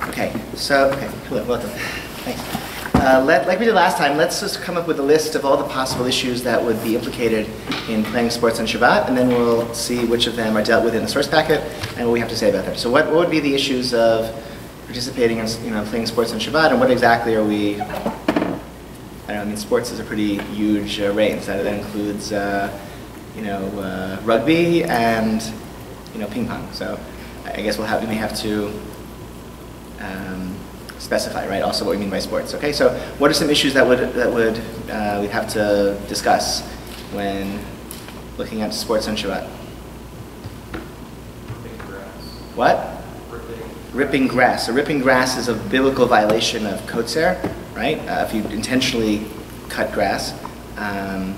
Okay, so, okay, cool, welcome. Thanks. Like we did last time, let's just come up with a list of all the possible issues that would be implicated in playing sports on Shabbat, and then we'll see which of them are dealt with in the source packet and what we have to say about them. So what would be the issues of participating in, playing sports on Shabbat, and what exactly are we, sports is a pretty huge range. That includes, rugby and, ping pong. So I guess we may have to specify, right? Also, what we mean by sports. Okay, so what are some issues that we'd have to discuss when looking at sports on Shabbat? Ripping grass. What? Ripping grass. So ripping grass is a biblical violation of kotzer, right? If you intentionally cut grass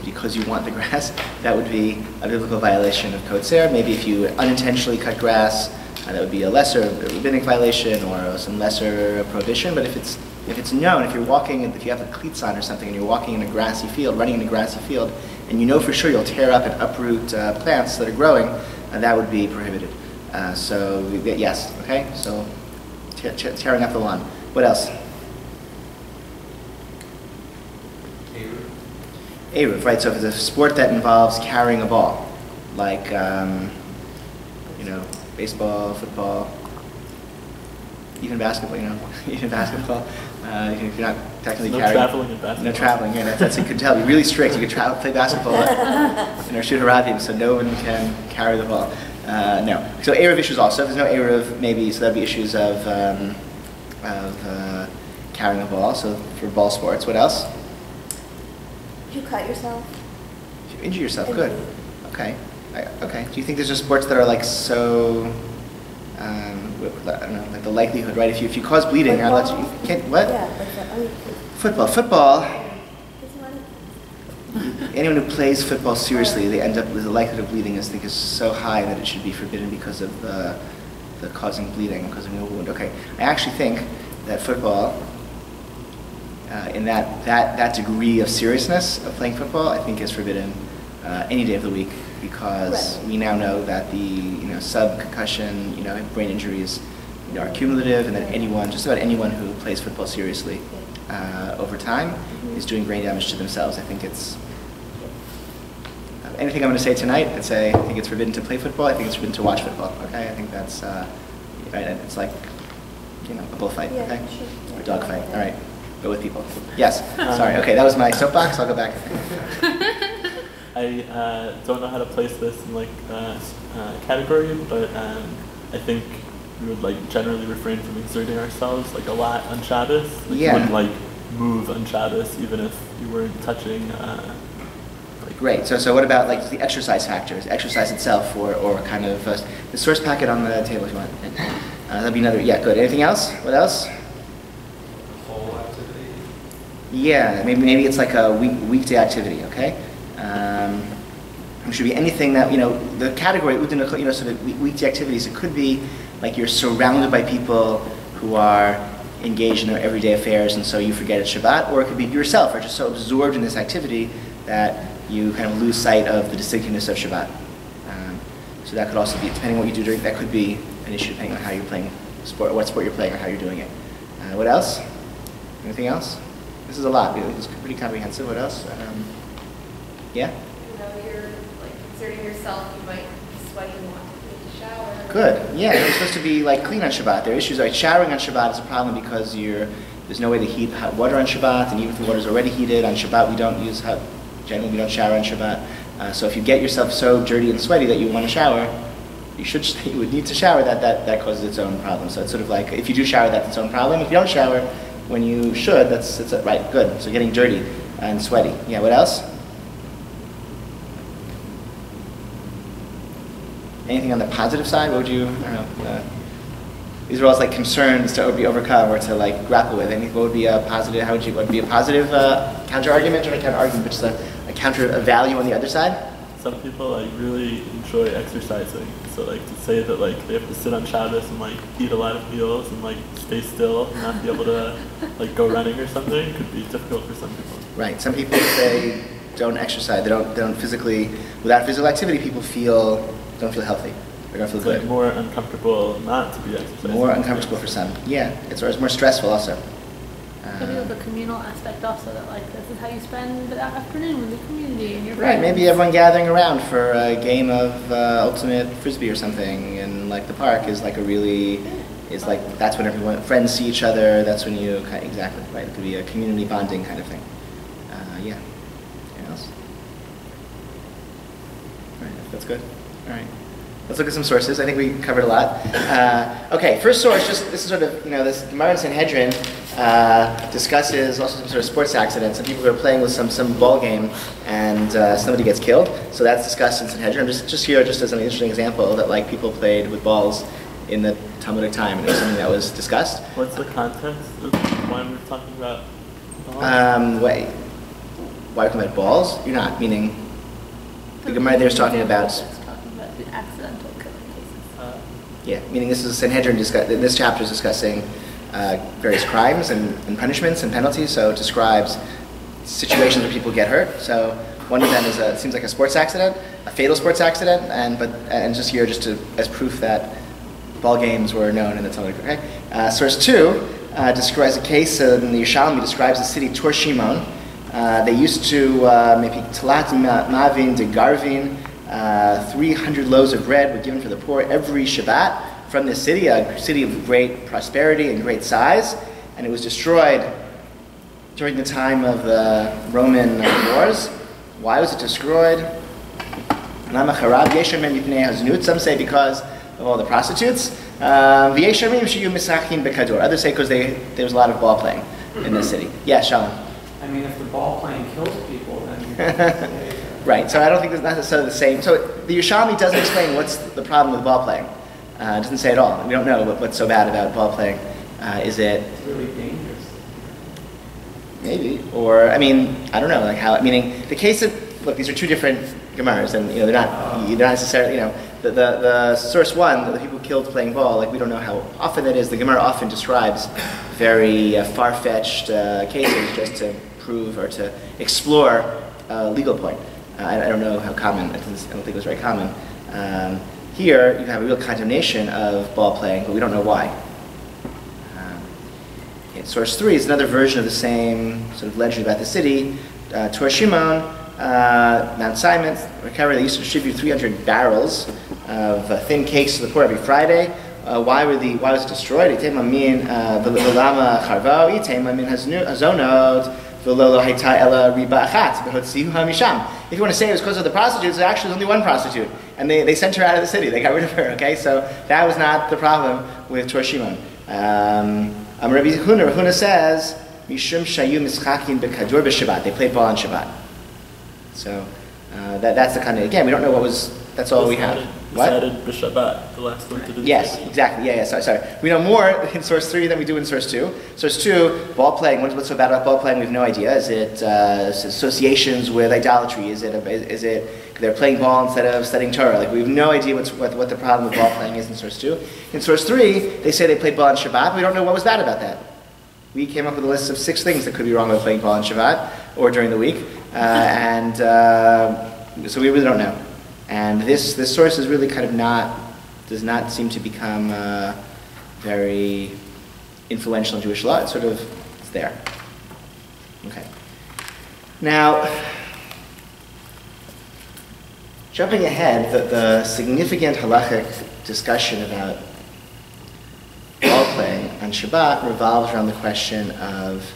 because you want the grass, that would be a biblical violation of kotzer. Maybe if you unintentionally cut grass, that would be a lesser rabbinic violation or some lesser prohibition. But if it's known, if you're walking, if you have a cleats on or something, and you're walking in a grassy field, running in a grassy field, and you know for sure you'll tear up and uproot plants that are growing, that would be prohibited. Yes, okay. So tearing up the lawn. What else? Eruv, right? So if it's a sport that involves carrying a ball, like baseball, football, even basketball, even basketball. If you're not technically carrying. Traveling in basketball. No traveling, yeah, that's you could tell. You're really strict. You could play basketball shoot Rabbi, so no one can carry the ball. No. So Eruv issues also. If there's no Eruv, maybe, so that'd be issues of carrying a ball, so for ball sports. What else? If you cut yourself. If you injure yourself, good. Okay. Okay. Do you think there's just sports that are like so, I don't know, like the likelihood, right? If you cause bleeding, you can't, what? Yeah, Football. Anyone who plays football seriously, they end up with the likelihood of bleeding is so high that it should be forbidden because of the causing bleeding, causing a wound. Okay. I actually think that football, in that degree of seriousness of playing football, I think is forbidden any day of the week, because we now know that the sub-concussion brain injuries are cumulative, and that just about anyone who plays football seriously over time is doing brain damage to themselves. I think it's anything I'm going to say tonight. I'd say I think it's forbidden to play football. I think it's forbidden to watch football. Okay, I think that's right. It's like a bullfight. Yeah, okay, sure. or dog fight. All right, go with people. Yes. Sorry. Okay, that was my soapbox. I'll go back. I don't know how to place this in category, but I think we would generally refrain from exerting ourselves a lot on Shabbos. You wouldn't move on Shabbos even if you weren't touching. Great. So what about the exercise factors, exercise itself, or kind of the source packet on the table if you want. That'd be another. Yeah, good. Anything else? What else? Whole activity. Yeah, maybe it's like a weekday activity. Okay. It should be anything that the category so the weekday activities. It could be like you're surrounded by people who are engaged in their everyday affairs, and so you forget it's Shabbat, or it could be yourself are just so absorbed in this activity that you kind of lose sight of the distinctiveness of Shabbat. So that could also be, depending on what you do that could be an issue depending on how you're playing sport, what sport you're playing, or how you're doing it. What else? Anything else? This is a lot. It's pretty comprehensive. What else? Yeah? You're exerting yourself, you might be sweaty and want to take a shower. Good. Yeah, you're supposed to be clean on Shabbat. There are issues like showering on Shabbat is a problem because there's no way to heat hot water on Shabbat, and even if the water is already heated on Shabbat, we don't use generally we don't shower on Shabbat. So if you get yourself so dirty and sweaty that you want to shower, you would need to shower. That causes its own problem. So it's sort of like if you do shower, that's its own problem. If you don't shower when you should, that's right. Good. So getting dirty and sweaty. Yeah. What else? Anything on the positive side? What would you? I don't know. These are all concerns to be overcome or to grapple with. What would be a positive? What would be a positive counter argument, or not counter argument, but just a value on the other side? Some people really enjoy exercising, so to say that they have to sit on Shabbos and eat a lot of meals and stay still and not be able to go running or something could be difficult for some people. Right. Some people say don't exercise. They don't physically, without physical activity, people don't feel healthy. They're going to feel It's good. like more uncomfortable not to be exercising. More uncomfortable for some. Yeah, it's more stressful also. Maybe there's a communal aspect also that like this is how you spend the afternoon with the community and your Right, friends. maybe everyone gathering around for a game of ultimate frisbee or something in like the park is like that's when everyone friends see each other. That's when you exactly right. It could be a community bonding kind of thing. Yeah. Anything else? All right, that's good. All right. Let's look at some sources. I think we covered a lot. Okay, first source, this is sort of, this Gemara in Sanhedrin discusses also some sort of sports accident. Some people who are playing with some ball game and somebody gets killed. So that's discussed in Sanhedrin. Just here, just as an interesting example, that like people played with balls in the Talmudic time, and it was something that was discussed. What's the context of why we're talking about balls? Why are we talking about balls? You're not, meaning the Gemara there is talking about... The accidental killing cases. Yeah, meaning this is Sanhedrin. This chapter is discussing various crimes and punishments and penalties. So it describes situations where people get hurt. So one of them is it seems like a sports accident, a fatal sports accident, and just here as proof that ball games were known in the Talmud. Okay, source 2 describes a case in the Yerushalmi describes the city Tor Shimon. They used to maybe talat mavin de garvin. 300 loaves of bread were given for the poor every Shabbat from this city, a city of great prosperity and great size, and it was destroyed during the time of the Roman wars. Why was it destroyed? Some say because of all the prostitutes. Others say because there was a lot of ball playing in the city. Yeah, Shalom. I mean, if the ball playing kills people, then... Right, so I don't think it's necessarily the same. So the Yerushalmi doesn't explain what's the problem with ball playing. It doesn't say at all. We don't know what's so bad about ball playing. Is it... It's really dangerous. Maybe. Or, I don't know, like how, meaning the case of, look, these are two different Gemaras, and they're not necessarily, the source 1, the people killed playing ball, like we don't know how often that is. The Gemara often describes very far-fetched cases just to prove or to explore a legal point. I don't know how common, I don't think it was very common. Here, you have a real condemnation of ball playing, but we don't know why. Source 3 is another version of the same sort of legend about the city. Tor Shimon, Mount Simon, they used to distribute 300 barrels of thin cakes to the poor every Friday. Why was it destroyed? If you want to say it was because of the prostitutes, there actually was only one prostitute, and they sent her out of the city. They got rid of her. Okay, so that was not the problem with Tor Shimon. Rabbi Huna says, "Mishum shayu mischakin bekadur b'Shabbat." They played ball on Shabbat. So that's the kind of, again, we don't know what was. That's all we have. What? Decided b'Shabbat, the last one to do. Yes, exactly. Yeah. Sorry. We know more in source 3 than we do in source 2. Source 2, ball playing. What's so bad about ball playing? We have no idea. Is it associations with idolatry? Is it they're playing ball instead of studying Torah? Like we have no idea what the problem with ball playing is in source 2. In source 3, they say they played ball on Shabbat. But we don't know what was bad about that. We came up with a list of 6 things that could be wrong with playing ball on Shabbat or during the week, so we really don't know. And this source is really kind of does not seem to become very influential in Jewish law. It's there. Okay. Now, jumping ahead, the significant halachic discussion about ball playing on Shabbat revolves around the question of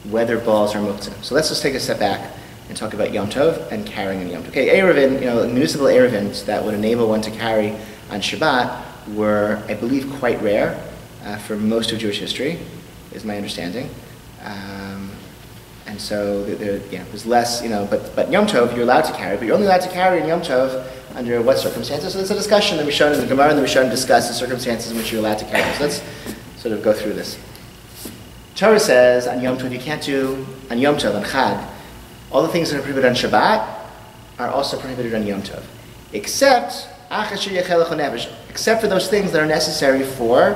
whether balls are muktzah. So let's just take a step back and talk about Yom Tov and carrying on Yom Tov. Okay, Erevin, municipal Erevins that would enable one to carry on Shabbat were, I believe, quite rare for most of Jewish history, is my understanding. And so there's less, but Yom Tov you're allowed to carry, but you're only allowed to carry in Yom Tov under what circumstances? So there's a discussion that we shown in the Gemara, and we shown discuss the circumstances in which you're allowed to carry. So let's sort of go through this. Torah says on Yom Tov you can't do, on Yom Tov, on Chag, all the things that are prohibited on Shabbat are also prohibited on Yom Tov, except for those things that are necessary for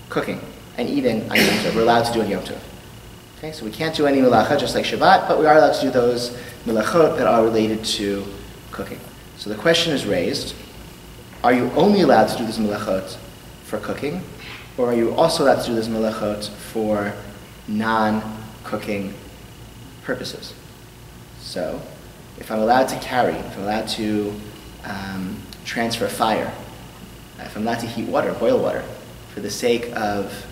cooking and eating on Yom Tov. We're allowed to do on Yom Tov. Okay, so we can't do any melacha just like Shabbat, but we are allowed to do those melachot that are related to cooking. So the question is raised, are you only allowed to do this melachot for cooking, or are you also allowed to do this melachot for non-cooking purposes? So, if I'm allowed to carry, if I'm allowed to transfer fire, if I'm allowed to heat water, boil water, for the sake of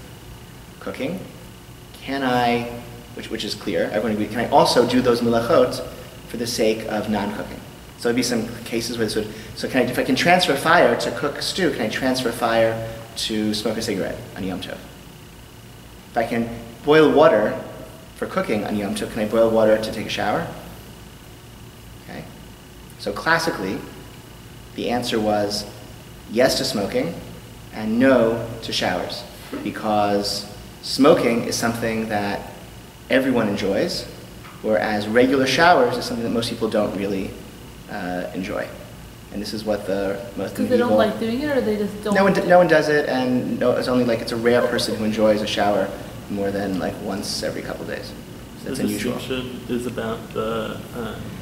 cooking, can I, which is clear, everyone agrees, can I also do those melachot for the sake of non-cooking? So there'd be some cases where this would, so can I, if I can transfer fire to cook stew, can I transfer fire to smoke a cigarette on Yom Tov? If I can boil water for cooking on Yom Tov, can I boil water to take a shower? Okay. So classically, the answer was yes to smoking and no to showers, because smoking is something that everyone enjoys, whereas regular showers is something that most people don't really enjoy. And this is what the most Because they don't like doing it, or they just don't? No one does it, and no, it's only like it's a rare person who enjoys a shower more than like once every couple of days. So that's unusual. The distinction is about the.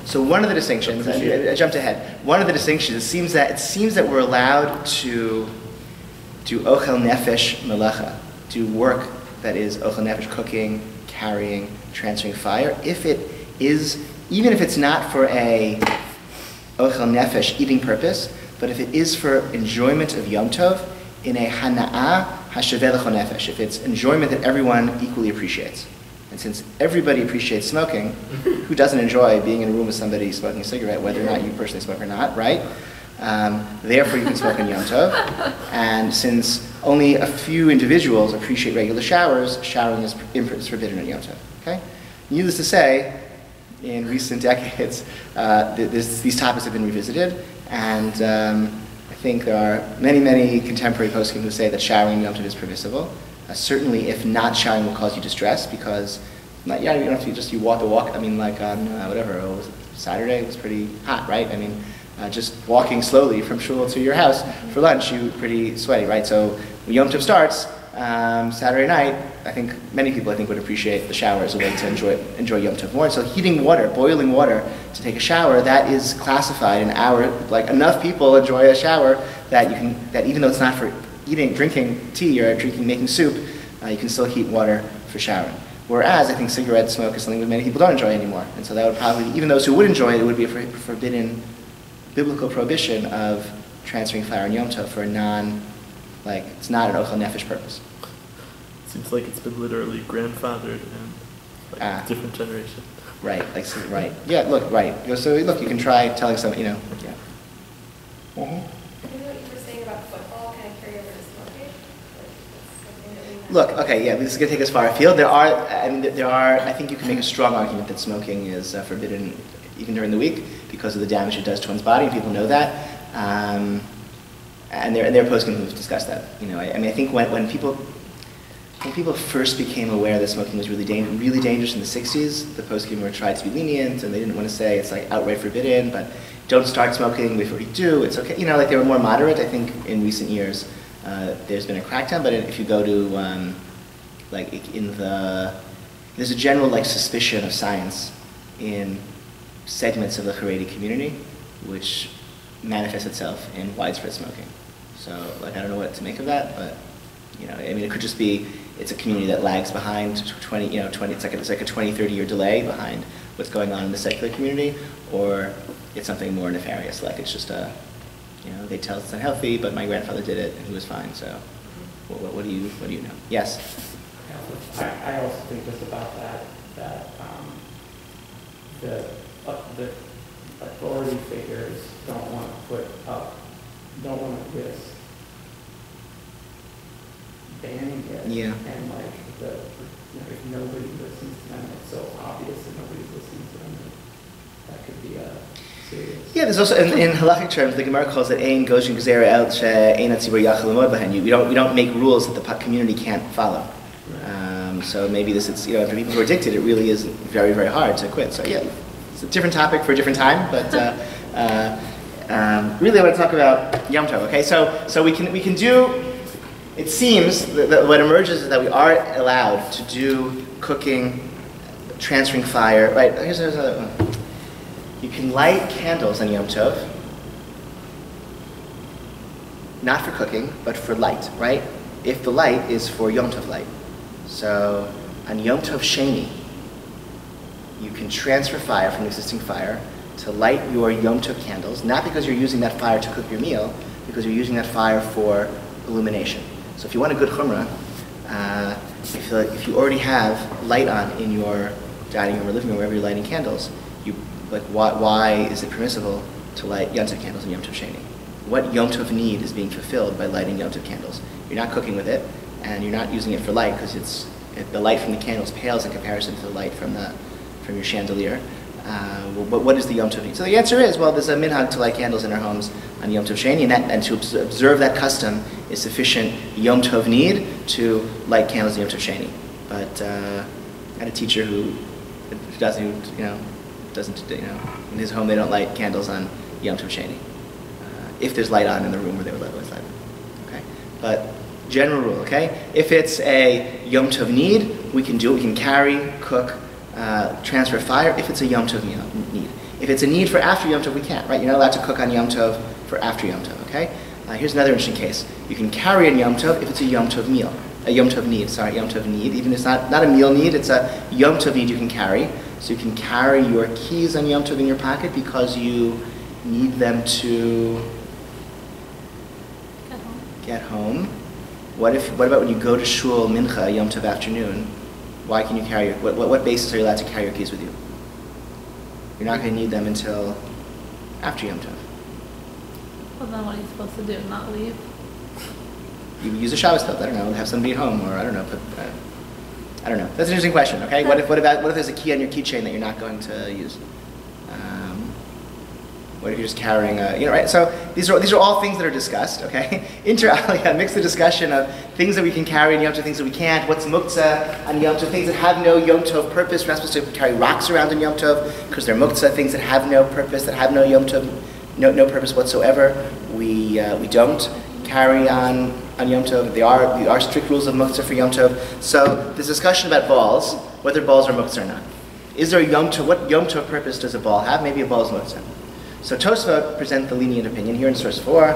So one of the distinctions, and I jumped ahead. One of the distinctions, it seems that we're allowed to do ochel nefesh melacha, do work that is ochel nefesh, cooking, carrying, transferring fire, if it is, even if it's not for a ochel nefesh eating purpose, but if it is for enjoyment of Yom Tov in a hana'ah hashaveh l'chol nefesh, if it's enjoyment that everyone equally appreciates. And since everybody appreciates smoking, who doesn't enjoy being in a room with somebody smoking a cigarette, whether or not you personally smoke or not, right? Therefore, you can smoke on Yom Tov. And since only a few individuals appreciate regular showers, showering is forbidden on Yom Tov. Okay? Needless to say, in recent decades, these topics have been revisited, and I think there are many, many contemporary poskim who say that showering on Yom Tov is permissible. Certainly, if not showering will cause you distress, because you don't have to just you walk the walk. I mean, like on whatever, it was Saturday, it was pretty hot, right? I mean, just walking slowly from shul to your house for lunch, you're pretty sweaty, right? So when Yom Tov starts, Saturday night, I think many people would appreciate the shower as a way to enjoy Yom Tov more. So heating water, boiling water to take a shower, that is classified in our, like enough people enjoy a shower that even though it's not for drinking tea or making soup, you can still heat water for showering. Whereas I think cigarette smoke is something that many people don't enjoy anymore. And so that would probably, even those who would enjoy it, it would be a forbidden biblical prohibition of transferring fire on Yom Tov for it's not an ochel nefesh purpose. Seems like it's been literally grandfathered and different generation. Right, right. Yeah, look, right. So look, you can try telling someone, yeah. Mm-hmm. I think what you were saying about football kind of carry over to smoking. Look, okay, yeah, this is going to take us far afield. I think you can make a strong argument that smoking is forbidden even during the week because of the damage it does to one's body, and people know that. And there are poskim who've discussed that. I think when people first became aware that smoking was really dangerous in the 60s, the poskim were tried to be lenient, and they didn't want to say it's like outright forbidden, but don't start smoking before you do, it's okay. They were more moderate. I think in recent years there's been a crackdown, but if you go to there's a general suspicion of science in segments of the Haredi community, which manifests itself in widespread smoking. So I don't know what to make of that, but it could just be it's a community that lags behind 20, it's like a 20, 30-year delay behind what's going on in the secular community, or it's something more nefarious, like it's just they tell it's unhealthy, but my grandfather did it and he was fine. So what do you know? Yes. I also think just about that the authority figures don't want to risk banning it. Yeah. And if nobody listens to them, it's so obvious that nobody's listening to them, that could be a serious. Yeah, there's also in halachic terms, the Gemara calls it ein goshen gezerah el she'ein hatzibur yachal lamod b'hen. We don't make rules that the community can't follow. So maybe this is for people who are addicted, it really is very, very hard to quit. So yeah, it's a different topic for a different time, but really I want to talk about Yom Tov. Okay, so we can do. It seems that what emerges is that we are allowed to do cooking, transferring fire. Right? Here's another one. You can light candles on Yom Tov. not for cooking, but for light, right? If the light is for Yom Tov light. So on Yom Tov Sheni, you can transfer fire from an existing fire to light your Yom Tov candles, not because you're using that fire to cook your meal, because you're using that fire for illumination. So if you want a good chumrah, if you already have light on in your dining room or living room, wherever you're lighting candles, why is it permissible to light Yom Tov candles in Yom Tov Sheni? What Yom Tov need is being fulfilled by lighting Yom Tov candles? You're not cooking with it, and you're not using it for light because the light from the candles pales in comparison to the light from your chandelier. But what is the Yom Tov need? So the answer is, well, there's a minhag to light candles in our homes on Yom Tov Sheni, and to observe that custom is sufficient Yom Tov need to light candles on Yom Tov Sheni. But I had a teacher who doesn't, in his home they don't light candles on Yom Tov Sheni. If there's light on in the room where they would always light it. Okay? But general rule, okay? If it's a Yom Tov need, we can do it. We can carry, cook, transfer fire if it's a Yom Tov need. If it's a need for after Yom Tov, we can't, right? You're not allowed to cook on Yom Tov for after Yom Tov, okay? Here's another interesting case. You can carry on Yom Tov if it's a Yom Tov need, Yom Tov need. Even if it's not a meal need, it's a Yom Tov need you can carry. So you can carry your keys on Yom Tov in your pocket because you need them to get home. What about when you go to shul mincha Yom Tov afternoon? Why can you carry what basis are you allowed to carry your keys with you? You're not going to need them until after Yom Tov. Well, then what are you supposed to do? Not leave? You use a Shabbos belt. I don't know. Have somebody at home, or I don't know. I don't know. That's an interesting question. Okay. What if there's a key on your keychain that you're not going to use? What if you're just carrying right? So these are all things that are discussed, okay? Inter alia, mix the discussion of things that we can carry on Yom Tov, things that we can't. What's muktzah on Yom Tov? Things that have no Yom Tov purpose. We're not supposed to carry rocks around on Yom Tov because they're muktzah. Things that have no purpose, that have no Yom Tov, no purpose whatsoever. We don't carry on Yom Tov. There are strict rules of muktzah for Yom Tov. So this discussion about balls, whether balls are muktzah or not. Is there a Yom Tov? What Yom Tov purpose does a ball have? Maybe a ball is muktzah. So Tosfot present the lenient opinion here in source 4.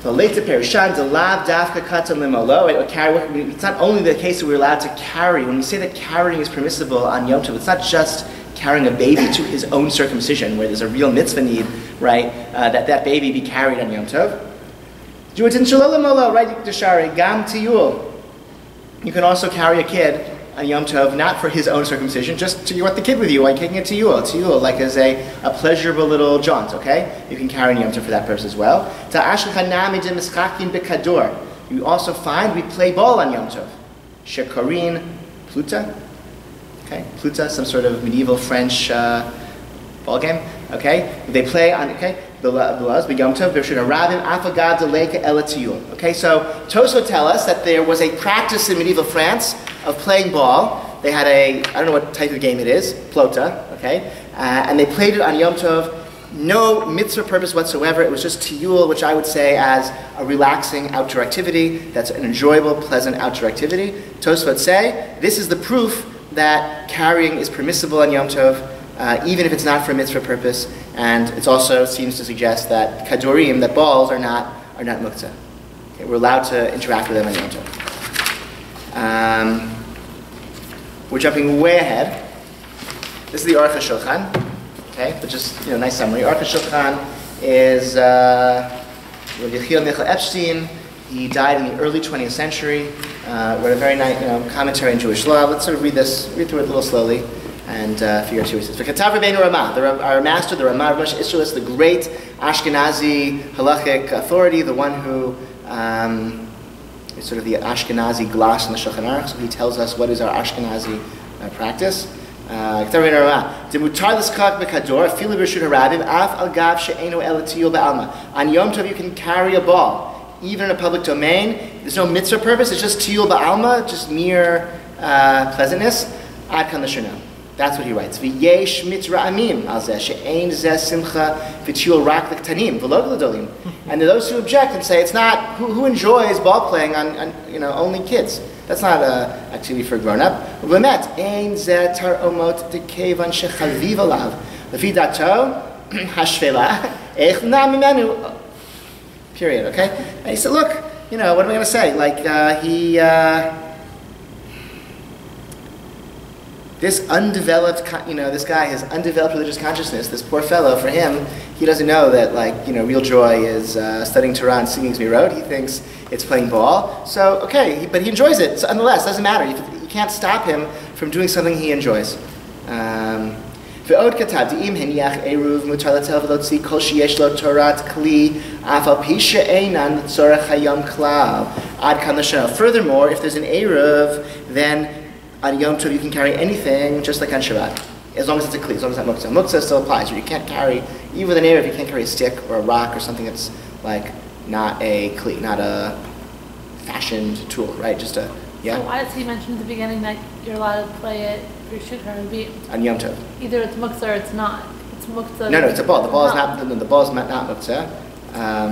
It's not only the case that we're allowed to carry. When we say that carrying is permissible on Yom Tov, it's not just carrying a baby to his own circumcision, where there's a real mitzvah need, right? That baby be carried on Yom Tov. You can also carry a kid on Yom Tov, not for his own circumcision, just to you want the kid with you, like taking it to Yule, like as a pleasurable little jaunt, okay? You can carry on Yom Tov for that purpose as well. You also find we play ball on Yom Tov. Shekarin, Pluta, okay? Pluta, some sort of medieval French ball game, okay? They play on, okay? Okay, so Tosfot tell us that there was a practice in medieval France of playing ball. They had I don't know what type of game it is, plota, okay? And they played it on Yom Tov, no mitzvah purpose whatsoever. It was just tiyul, which I would say as a relaxing outdoor activity. That's an enjoyable, pleasant outdoor activity. Tosfot say, this is the proof that carrying is permissible on Yom Tov, even if it's not for a mitzvah purpose, and it also seems to suggest that kadorim, that balls, are not muktzah. Okay, we're allowed to interact with them on Yom Tov. We're jumping way ahead. This is the Aruch HaShulchan. Okay, but just nice summary. Aruch HaShulchan is Rabbi Yechiel Michael Epstein. He died in the early 20th century. Wrote a very nice commentary on Jewish law. Let's sort of read through it a little slowly and figure out what he says. V'katav Rabbeinu Ramah, our master, the Ramah, Rav Moshe Isserles, the great Ashkenazi halachic authority, the one who is sort of the Ashkenazi gloss in the Shulchan Aruch. So he tells us what is our Ashkenazi practice. On Yom Tov you can carry a ball, even in a public domain. There's no mitzvah purpose, it's just tiyul ba'alma, just mere pleasantness. Ad kan l'shana. That's what he writes. V'yesh mitra'amim al zeh she'ein zeh simcha v'tiyul rak l'ktanim v'lo l'gedolim. And there are those who object and say it's not, who enjoys ball playing on only kids. That's not an activity for a grown-up. V'lemet, ein zeh tar omot dekevan shechalviv alav. Lefi dato, hashvela, eich na mimenu. period, okay? And he said, look, what am I going to say? Like, this undeveloped, this guy has undeveloped religious consciousness. This poor fellow, for him, he doesn't know that, real joy is studying Torah and singing Zmirot. He thinks it's playing ball. So, okay, but he enjoys it. So, nonetheless, doesn't matter. You can't stop him from doing something he enjoys. ועוד כתב, דאם הניח עירוב מותר לטל ולהוציא כל שיש לו תורת כלי, אף על פי שאינן לצורך היום כלל, עד כאן לשנה. Furthermore, if there's an Eruv, then on Yom Tov you can carry anything just like on Shabbat, as long as it's a kli, as long as it's not muktzah. Muktzah still applies. You can't carry, even with an Eruv, you can't carry a stick or a rock or something that's not a kli, not a fashioned tool, right? Just a, yeah? So why does he mention at the beginning that you're allowed to play it for Shukar and Beit? On Yom Tov. Either it's muktzah or it's not. It's muktzah. No, it's a ball. The ball is not muktzah.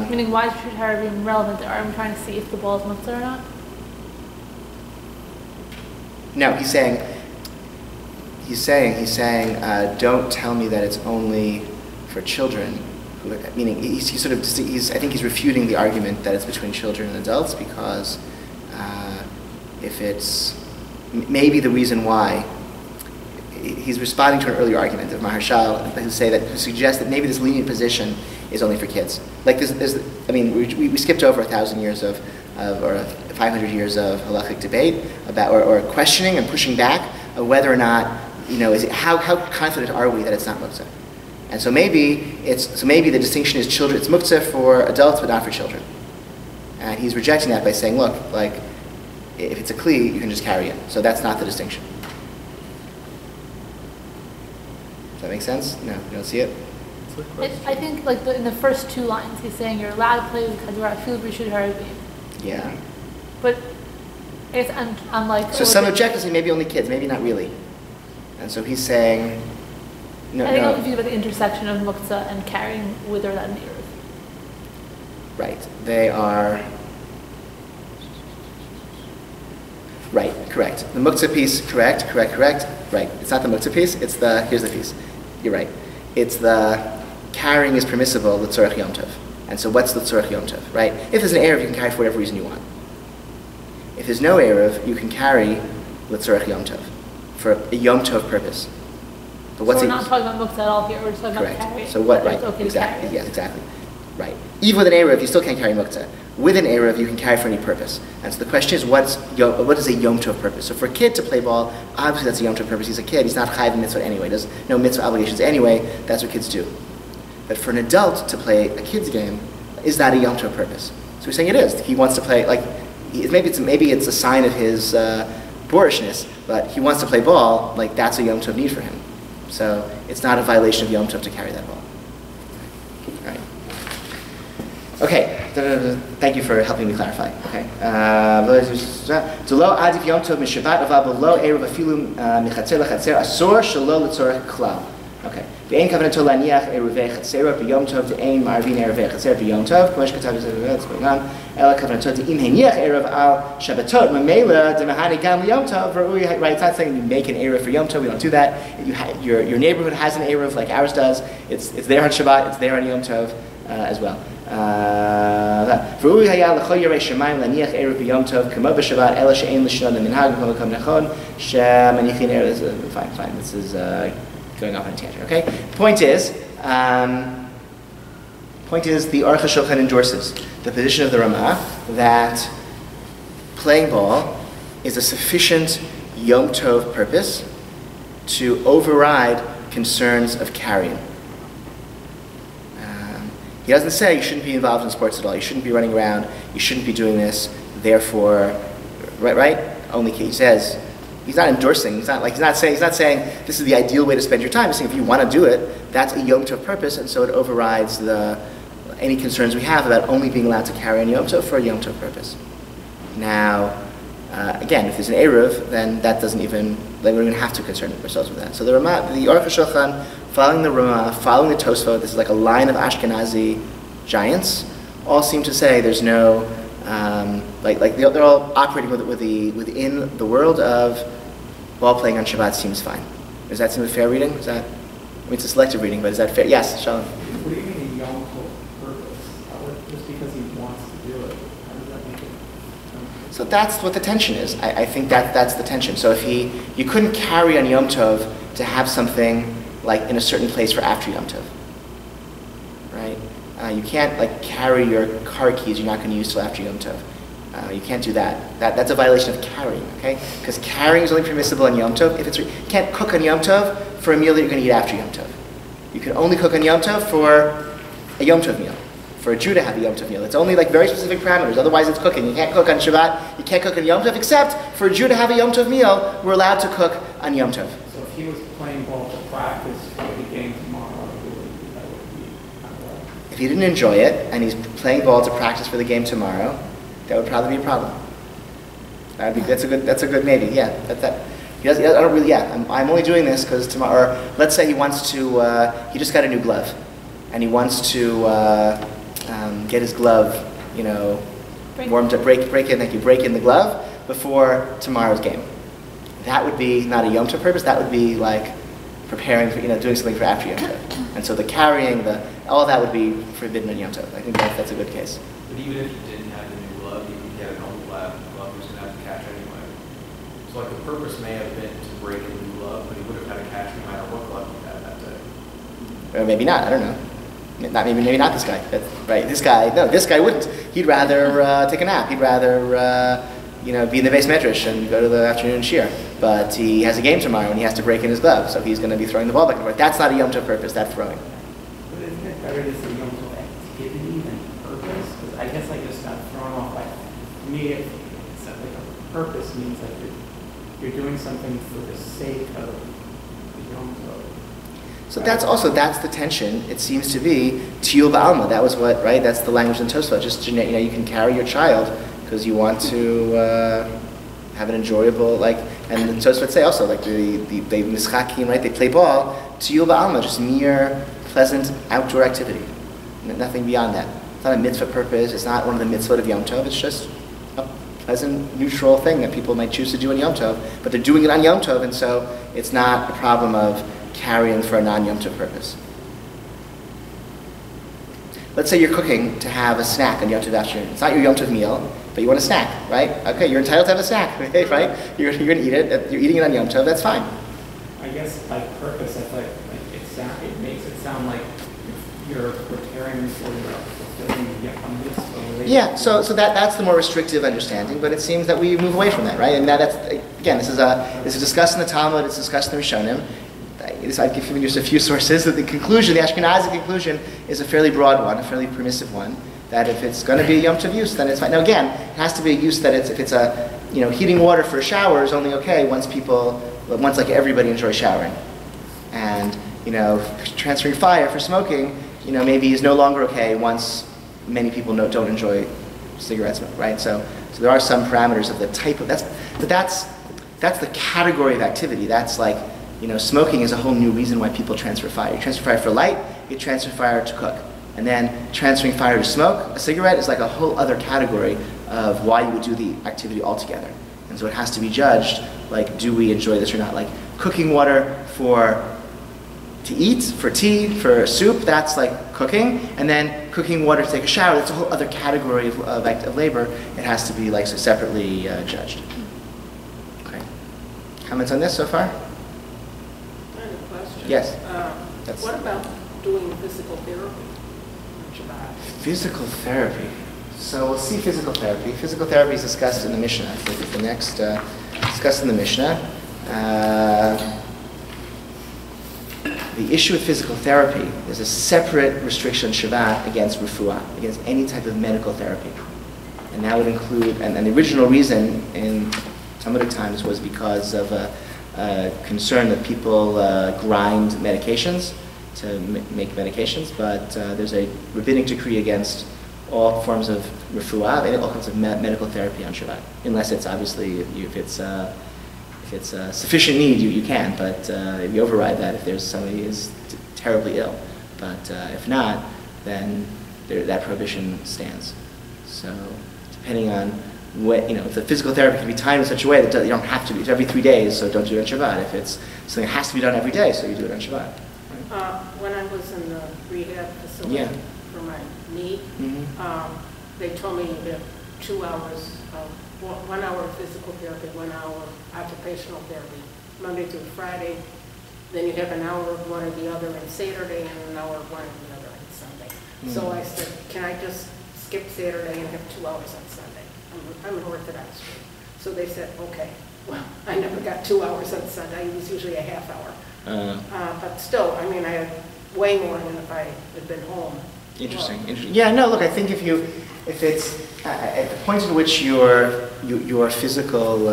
Meaning, why is Shukar even relevant there? I'm trying to see if the ball is muktzah or not. No, he's saying, don't tell me that it's only for children. Meaning, I think he's refuting the argument that it's between children and adults, because if it's, maybe the reason why, he's responding to an earlier argument of Maharshal, who suggests that maybe this lenient position is only for kids. Like we skipped over 1,000 years or 500 years of halachic debate about, or questioning and pushing back of whether or not, how confident are we that it's not muktzah? And so maybe the distinction is children. It's muktzah for adults, but not for children. And he's rejecting that by saying, look, if it's a kli, you can just carry it. So that's not the distinction. Does that make sense? No, you don't see it? I think in the first two lines, he's saying you're allowed to play with Kadura, feel Rishud Harabi. Yeah. But I guess I'm like... So some objectives say maybe only kids, maybe not really. And so he's saying... No, I think I'm confused about the intersection of muktzah and carrying with or without an eruv. Right. They are... Right, correct. The muktzah piece, correct. Right. It's not the muktzah piece, it's the... Here's the piece. You're right. It's the carrying is permissible, the tzorech Yom Tov. And so what's the tzorech Yom Tov, right? If there's an Eruv, you can carry for whatever reason you want. If there's no Eruv, you can carry the tzorech Yom Tov for a Yom Tov purpose. But what's so we're not talking about muktzah at all here, we're just talking about carrying. So what, right, okay exactly, yes, exactly. Right. Even with an Eruv, you still can't carry muktzah. With an Eruv, you can carry for any purpose. And so the question is, what is a Yom Tov purpose? So for a kid to play ball, obviously that's a Yom Tov purpose. He's a kid, he's not chayav mitzvah anyway. There's no mitzvah obligations anyway. That's what kids do. But for an adult to play a kid's game, is that a Yom Tov purpose? So we're saying it is. He wants to play, maybe it's a sign of his boorishness, but he wants to play ball, that's a Yom Tov need for him. So it's not a violation of Yom Tov to carry that ball. All right. Okay. Thank you for helping me clarify. Okay. Zelo adif Yom Tov mishabat aval below erev afilu michatzer lachatzer asor shelo letzorech klal. Okay. Ve'ein kavanato laniach erevei chatzera b'Yom Tov de'ein marvin erevei chatzera b'Yom Tov. K'mosh katav yisrael ela kavanato de'im heniach erev al Shabbatot mamela demahani gam Yom Tov. Right? It's not saying you make an erev for Yom Tov. We don't do that. Your neighborhood has an erev like ours does. It's there on Shabbat. It's there on Yom Tov as well. V'ui haya l'chol yirei shemayim laniach erev b'Yom Tov k'mo b'Shabbat ela she'ein l'shnon l'minhag v'kol makom nachon she'manichin erev. Fine. This is going off on a tangent. Okay. Point is, the Aruch HaShulchan endorses the position of the Ramah that playing ball is a sufficient Yom Tov purpose to override concerns of carrying. He doesn't say you shouldn't be involved in sports at all. You shouldn't be running around. You shouldn't be doing this. Therefore, right? Only he says he's not endorsing. He's not saying this is the ideal way to spend your time. He's saying if you want to do it, that's a Yom Tov purpose, and so it overrides any concerns we have about only being allowed to carry on Yom Tov for a Yom Tov purpose. Now, again, if there's an Eruv, then that doesn't even. Then we don't even have to concern ourselves with that. So the Aruch HaShulchan, following the Ramah, following the Tosfot, this is like a line of Ashkenazi giants, all seem to say there's no, they're all operating within the world of ball playing on Shabbat seems fine. Does that seem a fair reading? It's a selective reading, but is that fair? Yes, Shalom. What do you mean a Yom Tov purpose? Just because he wants So that's what the tension is. I think that's the tension. So if you couldn't carry on Yom Tov to have something like in a certain place for after Yom Tov, right? You can't like carry your car keys you're not going to use till after Yom Tov. You can't do that. That's a violation of carrying, okay? Because carrying is only permissible on Yom Tov. You can't cook on Yom Tov for a meal that you're going to eat after Yom Tov. You can only cook on Yom Tov for a Yom Tov meal. For a Jew to have a Yom Tov meal. It's only like very specific parameters, otherwise it's cooking. You can't cook on Shabbat, you can't cook on Yom Tov, except for a Jew to have a Yom Tov meal, we're allowed to cook on Yom Tov. So if he was playing ball to practice for the game tomorrow, that would be kind of like... If he didn't enjoy it, and he's playing ball to practice for the game tomorrow, that would probably be a problem. That's a good maybe, yeah. I don't really, yeah, I'm only doing this because tomorrow, or let's say he wants to, he just got a new glove, and he wants to, get his glove, warmed up, break in the glove before tomorrow's game. That would be not a Yom Tov purpose, that would be like preparing for, doing something for after Yom Tov. And so the carrying, all that would be forbidden on Yom Tov. I think that's a good case. But even if you didn't have the new glove, you could get an old glove who's going to have to catch anyway. So like the purpose may have been to break a new glove, but he would have had to catch no matter what glove he had that day. Or maybe not, I don't know. Maybe not this guy. That's right. This guy wouldn't. He'd rather take a nap. He'd rather be in the base Midrash and go to the afternoon shir. But he has a game tomorrow and he has to break in his glove, so he's going to be throwing the ball back and forth. That's not a Yom Tov purpose. That's throwing. But isn't it better to say Yom Tov activity than purpose? Because I guess I just got thrown off. Like to me, it's like a purpose means like you're doing something for the sake of the Yom Tov. So that's the tension. It seems to be tiyul ba'alma. That was what, right? That's the language in Tosfot. Just you can carry your child because you want to have an enjoyable And the Tosfot say also they mischakim, right? They play ball. Tiyul ba'alma, just mere pleasant outdoor activity. Nothing beyond that. It's not a mitzvah purpose. It's not one of the mitzvot of Yom Tov. It's just a pleasant, neutral thing that people might choose to do on Yom Tov. But they're doing it on Yom Tov, and so it's not a problem of carrying for a non-Yom Tov purpose. Let's say you're cooking to have a snack on Yom Tov afternoon. It's not your Yom Tov meal, but you want a snack, right? Okay, you're entitled to have a snack, right? You're going to eat it. You're eating it on Yom Tov. That's fine. I guess by purpose, I feel like it makes it sound like you're preparing for your fulfilling Yom Tov. Yeah, so that's the more restrictive understanding, but it seems that we move away from that, right? And that's again, this is discussed in the Talmud. It's discussed in the Rishonim. I've given you just a few sources. The conclusion, the Ashkenazi conclusion, is a fairly broad one, a fairly permissive one. That if it's going to be a Yom Tov use, then it's fine. Now again, it has to be a use that if it's a heating water for a shower is only okay once like everybody enjoys showering, and transferring fire for smoking, maybe is no longer okay once many people don't enjoy cigarette smoke, right? So there are some parameters of the type of that's the category of activity. That's like. Smoking is a whole new reason why people transfer fire. You transfer fire for light, you transfer fire to cook. And then transferring fire to smoke, a cigarette is like a whole other category of why you would do the activity altogether. And so it has to be judged, like, do we enjoy this or not? Like, cooking water to eat, for tea, for soup, that's like cooking. And then cooking water to take a shower, that's a whole other category of labor. It has to be like separately judged. Okay. Comments on this so far? Yes. What about doing physical therapy on Shabbat? Physical therapy. So we'll see physical therapy. Physical therapy is discussed in the Mishnah. I think it's the next discussed in the Mishnah. The issue with physical therapy is a separate restriction on Shabbat against refuah, against any type of medical therapy. And that would include, and the original reason in Talmudic times was because of concern that people grind medications to make medications, but there's a rabbinic decree against all forms of refuah, all kinds of medical therapy on Shabbat, unless it's obviously, if it's sufficient need, you can, but if you override that if there's somebody is terribly ill. But if not, then that prohibition stands. So depending on if the physical therapy can be timed in such a way that you don't have to do it every 3 days, so don't do it on Shabbat. If it's something that has to be done every day, so you do it on Shabbat. Right? When I was in the rehab facility for my knee, they told me that 2 hours of 1 hour physical therapy, 1 hour occupational therapy, Monday through Friday. Then you have an hour of one or the other on Saturday and an hour of one or the other on Sunday. So I said, can I just skip Saturday and have 2 hours on Sunday? I'm an Orthodox Jew. So they said, okay. Well, I never got 2 hours on Sunday. It was usually a half hour. But still, I mean, I had way more than if I had been home. Interesting. Yeah, no, look, I think if it's at the point at which your physical,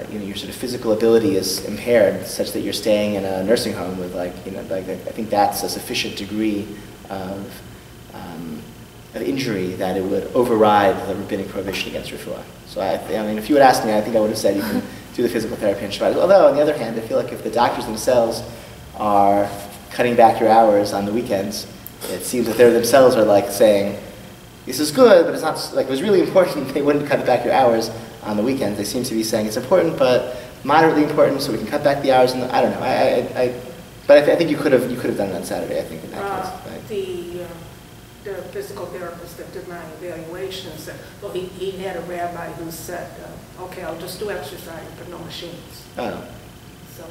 your sort of physical ability is impaired, such that you're staying in a nursing home with I think that's a sufficient degree of injury that it would override the rabbinic prohibition against refuah. So I mean, if you had asked me, I think I would have said you can do the physical therapy on Shabbat. Although, on the other hand, I feel like if the doctors themselves are cutting back your hours on the weekends, it seems that they themselves are like saying, this is good, but it's not, like, if it was really important, they wouldn't cut back your hours on the weekends. They seem to be saying it's important, but moderately important, so we can cut back the hours. I don't know. But I think you could have done it on Saturday, I think, in that case. Right? The physical therapist that did my evaluation said, well, he had a rabbi who said, okay, I'll just do exercise, but no machines. Oh. So,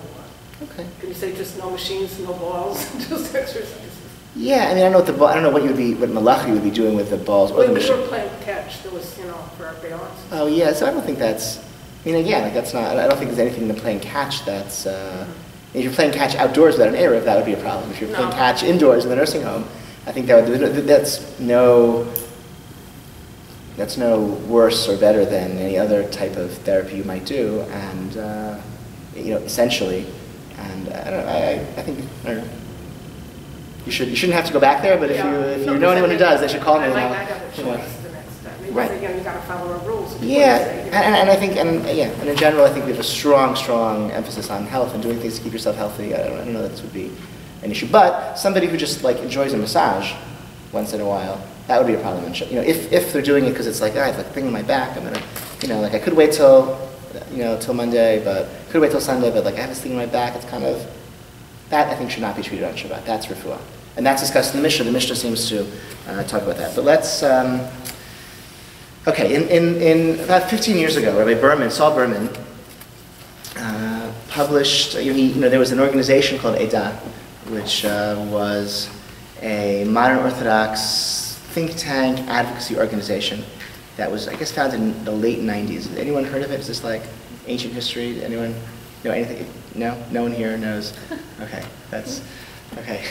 okay. Can you say just no machines, no balls, just exercises? Yeah, I mean, I don't know what Malachi would be doing with the balls or the machine. We were playing catch. There was, for our balance. Oh yeah, so I don't think that's. I mean, again, like that's not. I don't think there's anything in the playing catch that's. If you're playing catch outdoors without an Eruv, that would be a problem. If you're playing catch indoors in the nursing home, I think that's no worse or better than any other type of therapy you might do, and essentially, and I don't know. I think. I don't know. You shouldn't have to go back there, but if you know anyone who does, they should call me. I got a choice the next time. Because, right. You got to follow our rules. Yeah, and I think, and in general, I think we have a strong emphasis on health and doing things to keep yourself healthy. I don't know that this would be an issue, but somebody who just enjoys a massage once in a while, that would be a problem. If they're doing it because it's like, I have a thing in my back, I'm gonna, I could wait till Monday, but could wait till Sunday, but I have this thing in my back. It's kind of that I think should not be treated on Shabbat. That's refuah. And that's discussed in the Mishnah. The Mishnah seems to talk about that. But let's, okay, in about 15 years ago, Saul Berman, published, there was an organization called ASBI, which was a modern Orthodox think tank advocacy organization that was, I guess, founded in the late 90s. Has anyone heard of it? Is this like ancient history? Anyone know anything? No? No one here knows? Okay, that's, okay.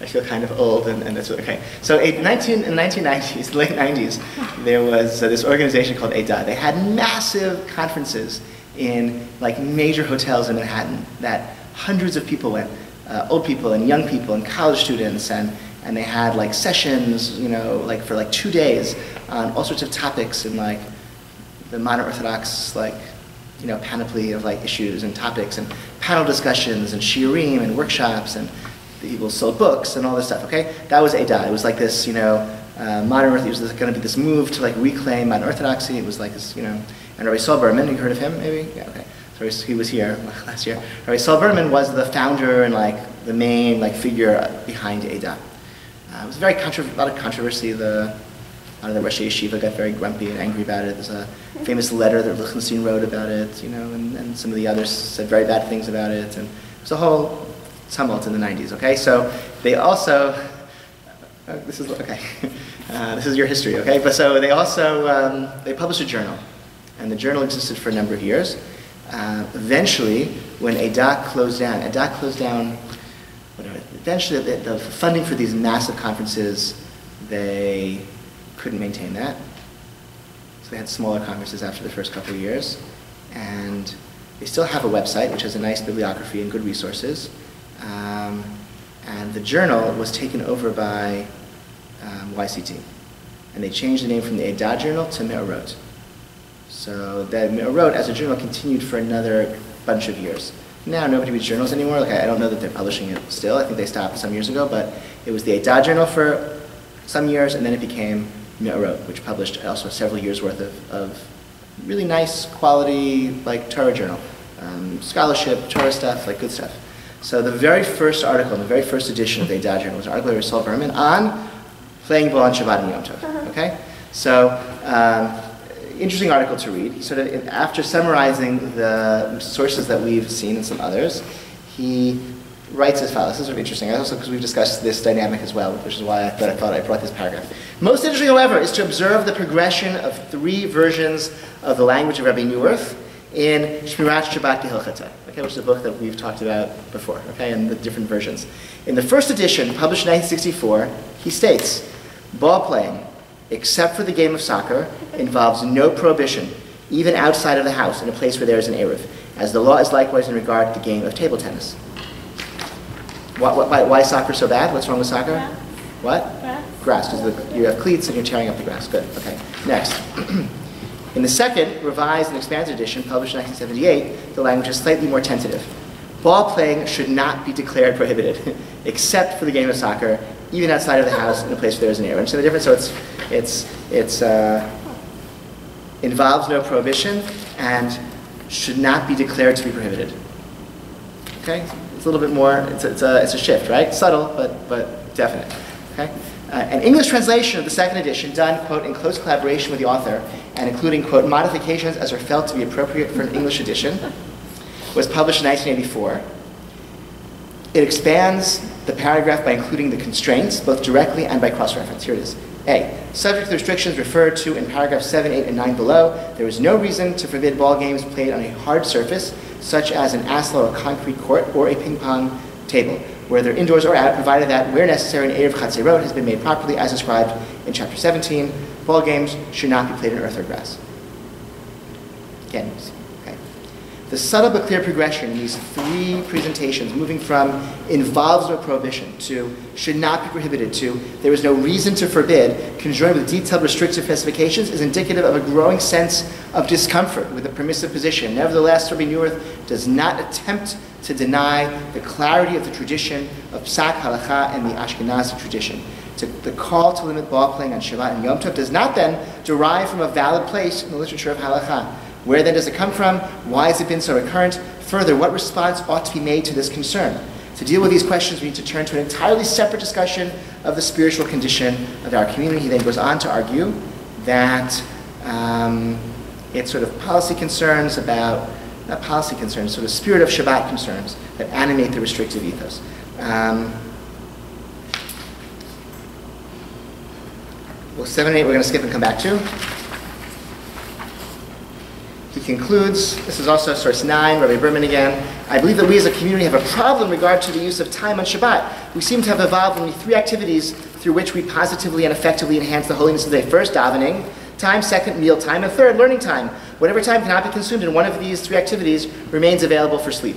I feel kind of old, and that's okay. So in the 1990s, late 90s, there was this organization called ASBI. They had massive conferences in major hotels in Manhattan that hundreds of people went, old people and young people and college students, and they had sessions, for 2 days on all sorts of topics in the modern Orthodox panoply of issues and topics, and panel discussions and shiurim and workshops, and people sold books and all this stuff. Okay, that was ASBI. It was like this, modern Orthodoxy. It was going to be this move to reclaim modern Orthodoxy. It was like this, and Rabbi Saul Berman. You heard of him, maybe? Yeah. Okay. So he was here last year. Rabbi Saul Berman was the founder and the main figure behind ASBI. It was a lot of controversy. The Rosh Yeshiva got very grumpy and angry about it. There's a famous letter that Lichtenstein wrote about it, and some of the others said very bad things about it, and it was a whole tumult in the 90s. Okay, so they also this is okay. This is your history. Okay, but so they also they published a journal, and the journal existed for a number of years. Eventually, when ASBI closed down. Eventually, the funding for these massive conferences, they couldn't maintain that. So they had smaller conferences after the first couple of years. And they still have a website, which has a nice bibliography and good resources. And the journal was taken over by YCT. And they changed the name from the ASBI Journal to Me'orot. So the Me'orot, as a journal, continued for another bunch of years. Now nobody reads journals anymore. I don't know that they're publishing it still. I think they stopped some years ago, but it was the ASBI Journal for some years, and then it became Me'orot, which published also several years worth of really nice quality Torah journal, scholarship, Torah stuff, good stuff. So the very first article in the very first edition of the ASBI Journal was an article by Saul Berman on playing ball on Shabbat and Yom Tov. Okay, so interesting article to read. He sort of, after summarizing the sources that we've seen and some others, he writes as follows. This is sort of interesting, also because we've discussed this dynamic as well, which is why I thought I brought this paragraph. Most interesting, however, is to observe the progression of 3 versions of the language of Rabbi Neuwirth in Shmirat Shabbat Halakhot, okay, which is a book that we've talked about before, okay, and the different versions. In the first edition, published in 1964, he states, ball playing, except for the game of soccer, involves no prohibition, even outside of the house, in a place where there is an Eruv, as the law is likewise in regard to the game of table tennis. Why is soccer so bad? What's wrong with soccer? Grass. What? Grass. Because you have cleats and you're tearing up the grass. Good, okay. Next. In the second, revised and expanded edition, published in 1978, the language is slightly more tentative. Ball playing should not be declared prohibited, except for the game of soccer, even outside of the house in a place where there is an Eruv. So the difference, so it's involves no prohibition and should not be declared to be prohibited. Okay? It's a little bit more, it's a shift, right? Subtle, but definite. Okay? An English translation of the second edition, done, quote, in close collaboration with the author, and including, quote, modifications as are felt to be appropriate for an English edition, was published in 1984. It expands the paragraph by including the constraints, both directly and by cross-reference. Here it is. A, subject to the restrictions referred to in paragraph 7, 8, and 9 below, there is no reason to forbid ball games played on a hard surface, such as an asphalt or concrete court or a ping pong table, whether indoors or out, provided that, where necessary, an Eruv Chatzerot has been made properly as described in chapter 17. Ball games should not be played in earth or grass. Again, okay. The subtle but clear progression in these 3 presentations, moving from involves no prohibition to should not be prohibited to there is no reason to forbid, conjoined with detailed restrictive specifications, is indicative of a growing sense of discomfort with the permissive position. Nevertheless, Rabbi Neuwirth does not attempt to deny the clarity of the tradition of Psak Halakha and the Ashkenazi tradition. The call to limit ball playing on Shabbat and Yom Tov does not then derive from a valid place in the literature of Halakha. Where then does it come from? Why has it been so recurrent? Further, what response ought to be made to this concern? To deal with these questions, we need to turn to an entirely separate discussion of the spiritual condition of our community. He then goes on to argue that it's sort of policy concerns about, not policy concerns, sort of spirit of Shabbat concerns that animate the restrictive ethos. Well, 7 and 8 we're going to skip and come back to. He concludes, this is also source 9, Rabbi Berman again, I believe that we as a community have a problem in regard to the use of time on Shabbat. We seem to have evolved only 3 activities through which we positively and effectively enhance the holiness of the day. First, davening time, second, meal time, and third, learning time. Whatever time cannot be consumed in one of these 3 activities remains available for sleep.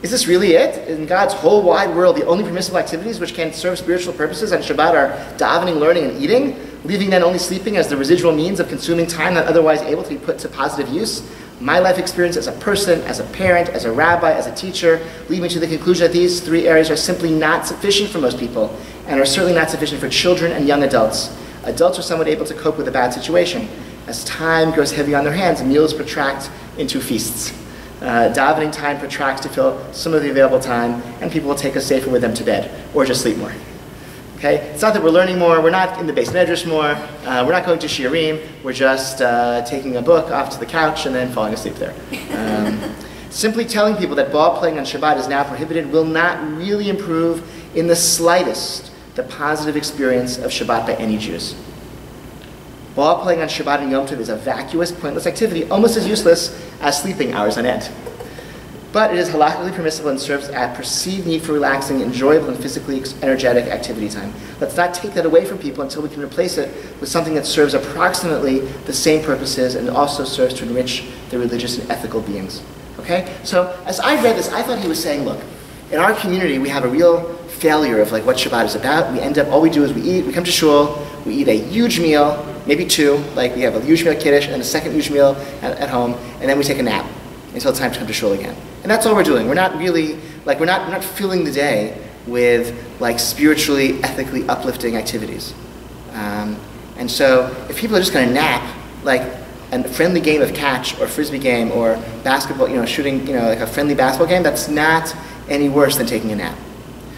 Is this really it? In God's whole wide world, the only permissible activities which can serve spiritual purposes on Shabbat are davening, learning, and eating, leaving then only sleeping as the residual means of consuming time not otherwise able to be put to positive use? My life experience as a person, as a parent, as a rabbi, as a teacher, lead me to the conclusion that these 3 areas are simply not sufficient for most people, and are certainly not sufficient for children and young adults. Adults are somewhat able to cope with a bad situation. As time grows heavy on their hands, meals protract into feasts. Davening time protracts to fill some of the available time, and people will take us safer with them to bed, or just sleep more. Okay? It's not that we're learning more, we're not in the Beit Midrash more, we're not going to Shiurim, we're just taking a book off to the couch and then falling asleep there. Simply telling people that ball playing on Shabbat is now prohibited will not really improve in the slightest the positive experience of Shabbat by any Jews. Ball playing on Shabbat and Yom Tov is a vacuous, pointless activity, almost as useless as sleeping hours on end. But it is halakhically permissible and serves a perceived need for relaxing, enjoyable, and physically energetic activity time. Let's not take that away from people until we can replace it with something that serves approximately the same purposes and also serves to enrich their religious and ethical beings. Okay? So as I read this, I thought he was saying, look, in our community we have a real failure of like what Shabbat is about. We end up, all we do is we eat, we come to shul, we eat a huge meal, maybe 2, like we have a huge meal at Kiddush and a second huge meal at home, and then we take a nap until it's time to come to shul again. And that's all we're doing. We're not really, like we're not filling the day with like spiritually, ethically uplifting activities. And so if people are just going to nap, like a friendly game of catch or frisbee game or basketball, shooting, like a friendly basketball game, that's not any worse than taking a nap.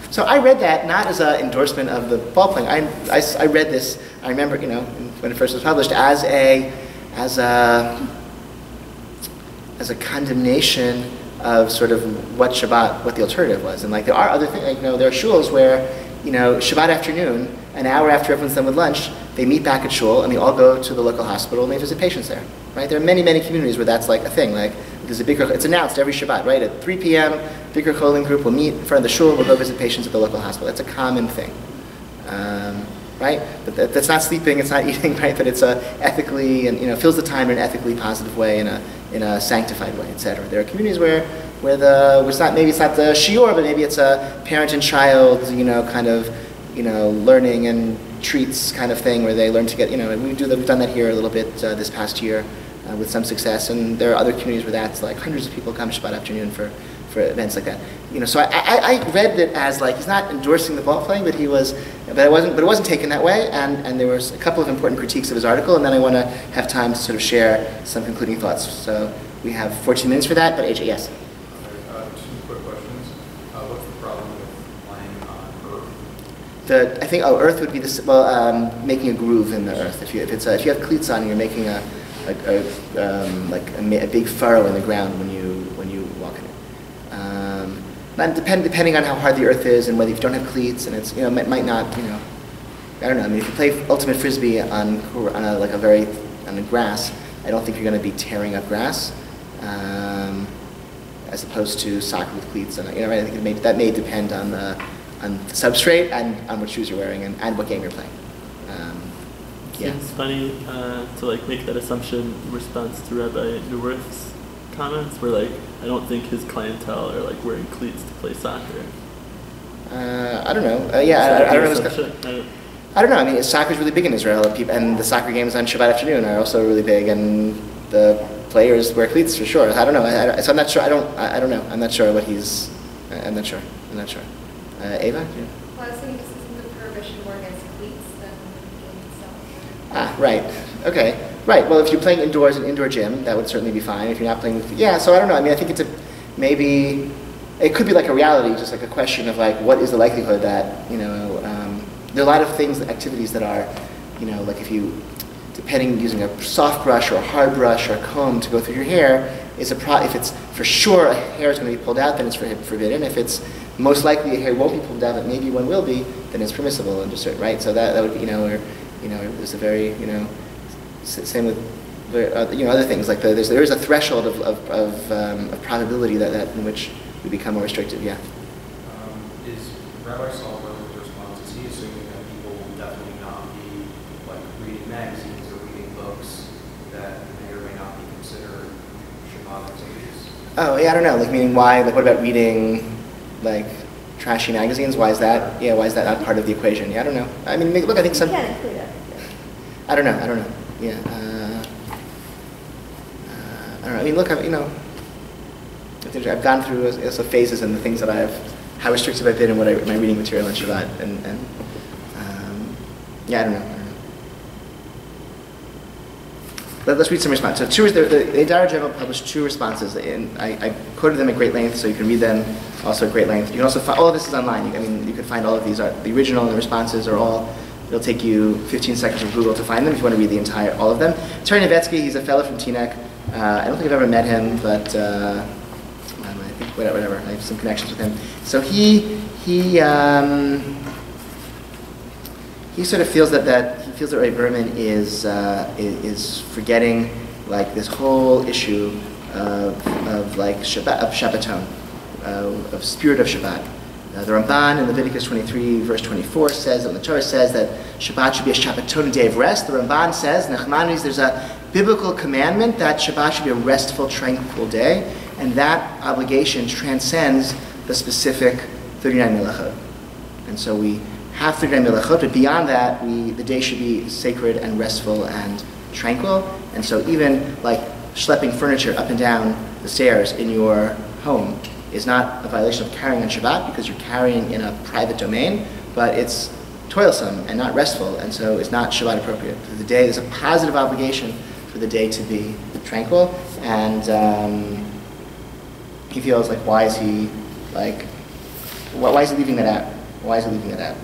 So I read that not as an endorsement of the ball playing. I read this, I remember, when it first was published, as a as a condemnation of sort of what Shabbat, what the alternative was. And like there are other things, like, there are shuls where, Shabbat afternoon, an hour after everyone's done with lunch, they meet back at shul and they all go to the local hospital and they visit patients there, right? There are many, many communities where that's like a thing. Like there's a bigger, it's announced every Shabbat, right? At 3 p.m., bigger cholim group will meet in front of the shul, will go visit patients at the local hospital. That's a common thing, right? But that's not sleeping, it's not eating, right? But it's ethically and fills the time in an ethically positive way, in a sanctified way, etc. There are communities where it's not the shiur, but maybe it's a parent and child, kind of, learning and treats kind of thing where they learn to get, we've done that here a little bit this past year with some success, and there are other communities where that's like hundreds of people come Shabbat afternoon for events like that. So I read it as like he's not endorsing the ball playing, but it wasn't taken that way, and there was a couple of important critiques of his article, and then I want to have time to sort of share some concluding thoughts. So we have 14 minutes for that, but AJ, yes. Two quick questions. What's the problem with playing on earth? I think Earth would be making a groove in the earth. If you have cleats on, and you're making a big furrow in the ground when you walk in it. Depending on how hard the earth is and whether you don't have cleats, and it's it might not I don't know. I mean, if you play ultimate frisbee on the grass, I don't think you're going to be tearing up grass, as opposed to soccer with cleats. And right, I think that may depend on the substrate and on what shoes you're wearing and what game you're playing. Yeah. It's funny to make that assumption in response to Rabbi Neuwirth's comments, where I don't think his clientele are wearing cleats to play soccer. I don't know. I don't know. I mean, soccer's really big in Israel, and the soccer games on Shabbat afternoon are also really big, and the players wear cleats for sure. I don't know. So I'm not sure. I don't know. I'm not sure what he's. I'm not sure. Ava? Yeah. Well, I was thinking this isn't the prohibition more against cleats than the game itself. Right. Okay. Right. Well, if you're playing indoors in an indoor gym, that would certainly be fine. If you're not playing so I don't know. I mean, I think maybe it could be like a reality, just like a question of what is the likelihood that there are a lot of activities that are, if you, using a soft brush or a hard brush or a comb to go through your hair, if it's for sure a hair is going to be pulled out, then it's forbidden. If it's most likely a hair won't be pulled out, but maybe one will be, then it's permissible under certain, right? So that would be, there's a very, same with other things there is a threshold of probability that in which we become more restrictive. Yeah. Is Rabbi Solomon's response, is he assuming that people will definitely not be reading magazines or reading books that may or may not be considered Shabbat activities? Oh yeah, I don't know. Meaning why? What about reading trashy magazines? Why is that? Yeah, why is that not part of the equation? Yeah, I don't know. I mean, look, I think some. You can't include it. I don't know. Yeah. I don't know. I mean, look, I've gone through phases and the things that how restrictive I've been in my reading material on Shabbat, and yeah, I don't know. Let's read some responses. So the Adara General published 2 responses, and I quoted them at great length, so you can read them also at great length. You can also find all of this is online. You can find all of these. The original and the responses are all. It'll take you 15 seconds of Google to find them if you want to read all of them. Terry Nevetsky, he's a fellow from Teaneck. I don't think I've ever met him, but I think whatever. I have some connections with him. So he sort of feels that Ray Berman is forgetting this whole issue of Shabbat, of Shabbaton, of spirit of Shabbat. The Ramban in Leviticus 23, verse 24 says, and the Torah says that Shabbat should be a Shabbaton, a day of rest. The Ramban says, Nachmanides, there's a biblical commandment that Shabbat should be a restful, tranquil day, and that obligation transcends the specific 39 Melachot. And so we have 39 Melachot, but beyond that, the day should be sacred and restful and tranquil. And so even schlepping furniture up and down the stairs in your home is not a violation of carrying on Shabbat because you're carrying in a private domain, but it's toilsome and not restful, and so it's not Shabbat appropriate. There's a positive obligation for the day to be tranquil, and he feels why is he leaving that out? Why is he leaving that out?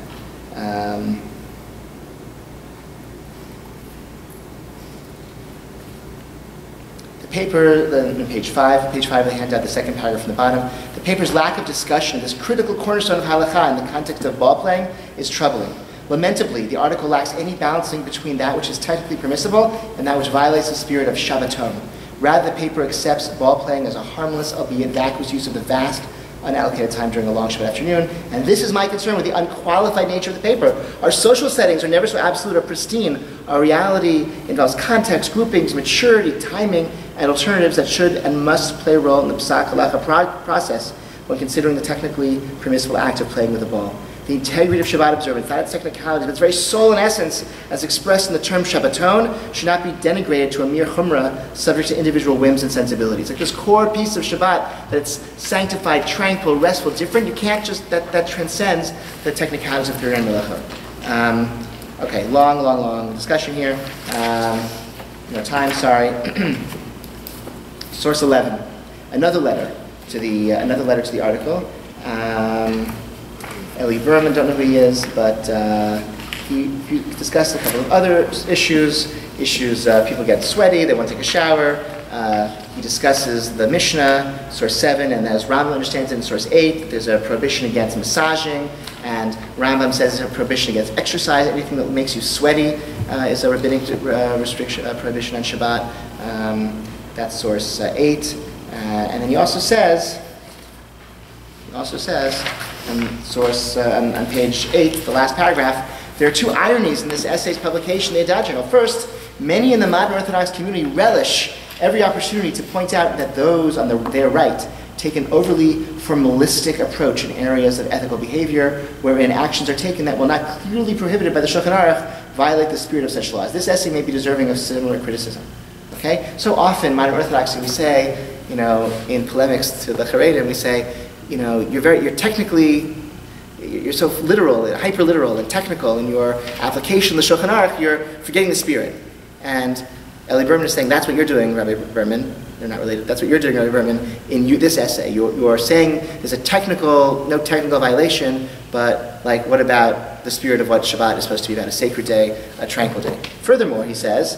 paper, then page 5 of the handout, the second paragraph from the bottom, the paper's lack of discussion of this critical cornerstone of halakha in the context of ball playing is troubling. Lamentably, the article lacks any balancing between that which is technically permissible and that which violates the spirit of Shabbaton. Rather, the paper accepts ball playing as a harmless, albeit vacuous use of the vast, unallocated time during a long Shabbat afternoon. And this is my concern with the unqualified nature of the paper. Our social settings are never so absolute or pristine. Our reality involves context, groupings, maturity, timing, and alternatives that should and must play a role in the Psak Halacha process when considering the technically permissible act of playing with a ball. The integrity of Shabbat observance, not its technicality, but its very soul and essence, as expressed in the term Shabbaton, should not be denigrated to a mere chumrah subject to individual whims and sensibilities. Like this core piece of Shabbat, that it's sanctified, tranquil, restful, different, you can't just, that transcends the technicalities of Pir and Melacha. Okay, long discussion here. No time, sorry. Source 11, another letter to the article. Eli Berman, don't know who he is, but he discussed a couple of other issues. People get sweaty, they want to take a shower. He discusses the Mishnah, source 7, and as Rambam understands it in source 8, there's a prohibition against massaging, and Rambam says there's a prohibition against exercise. Anything that makes you sweaty is a rabbinic prohibition on Shabbat. That's source 8. And then he also says, on page 8, the last paragraph, there are two ironies in this essay's publication, the Adagio. First, many in the modern Orthodox community relish every opportunity to point out that those on their right take an overly formalistic approach in areas of ethical behavior, wherein actions are taken that, while not clearly prohibited by the Shulchan Aruch, violate the spirit of such laws. This essay may be deserving of similar criticism. Okay? So often, modern Orthodoxy, we say, in polemics to the Haredim, we say, you're technically, you're so literal, hyper-literal and technical in your application of the Shulchan Aruch, you're forgetting the spirit. And Eli Berman is saying, that's what you're doing, Rabbi Berman. They're not related. That's what you're doing, Rabbi Berman, in this essay. You're saying there's no technical violation, but what about the spirit of what Shabbat is supposed to be about, a sacred day, a tranquil day? Furthermore, he says,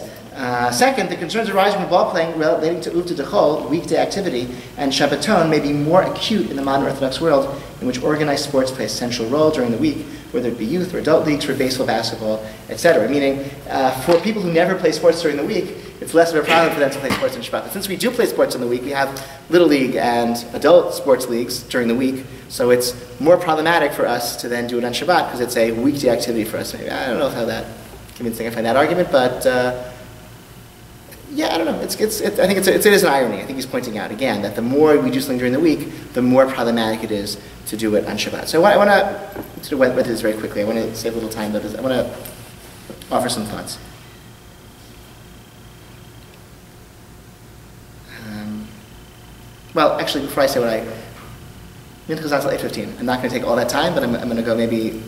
second, the concerns arising from ball playing relating to Uvta Dechol, weekday activity, and Shabbaton may be more acute in the modern Orthodox world, in which organized sports play a central role during the week, whether it be youth or adult leagues for baseball, basketball, etc. Meaning, for people who never play sports during the week, it's less of a problem for them to play sports on Shabbat. But since we do play sports in the week, we have Little League and adult sports leagues during the week, so it's more problematic for us to then do it on Shabbat, because it's a weekday activity for us. Maybe. I don't know how that convincing I find that argument, but yeah, I don't know. I think it is an irony. I think he's pointing out again that the more we do something during the week, the more problematic it is to do it on Shabbat. So I want to went with this very quickly. I want to save a little time, but I want to offer some thoughts. Well, actually, before I say what Mincha is until 8:15. I'm not going to take all that time, but I'm going to go maybe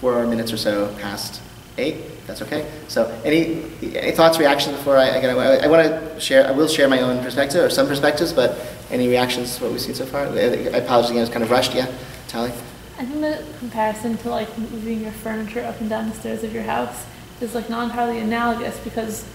4 minutes or so past 8. That's okay. So, any thoughts, reactions before I want to share? I will share my own perspective or some perspectives, but any reactions to what we've seen so far? I apologize again. It's kind of rushed. Yeah, Tali. I think the comparison to moving your furniture up and down the stairs of your house is not entirely analogous, because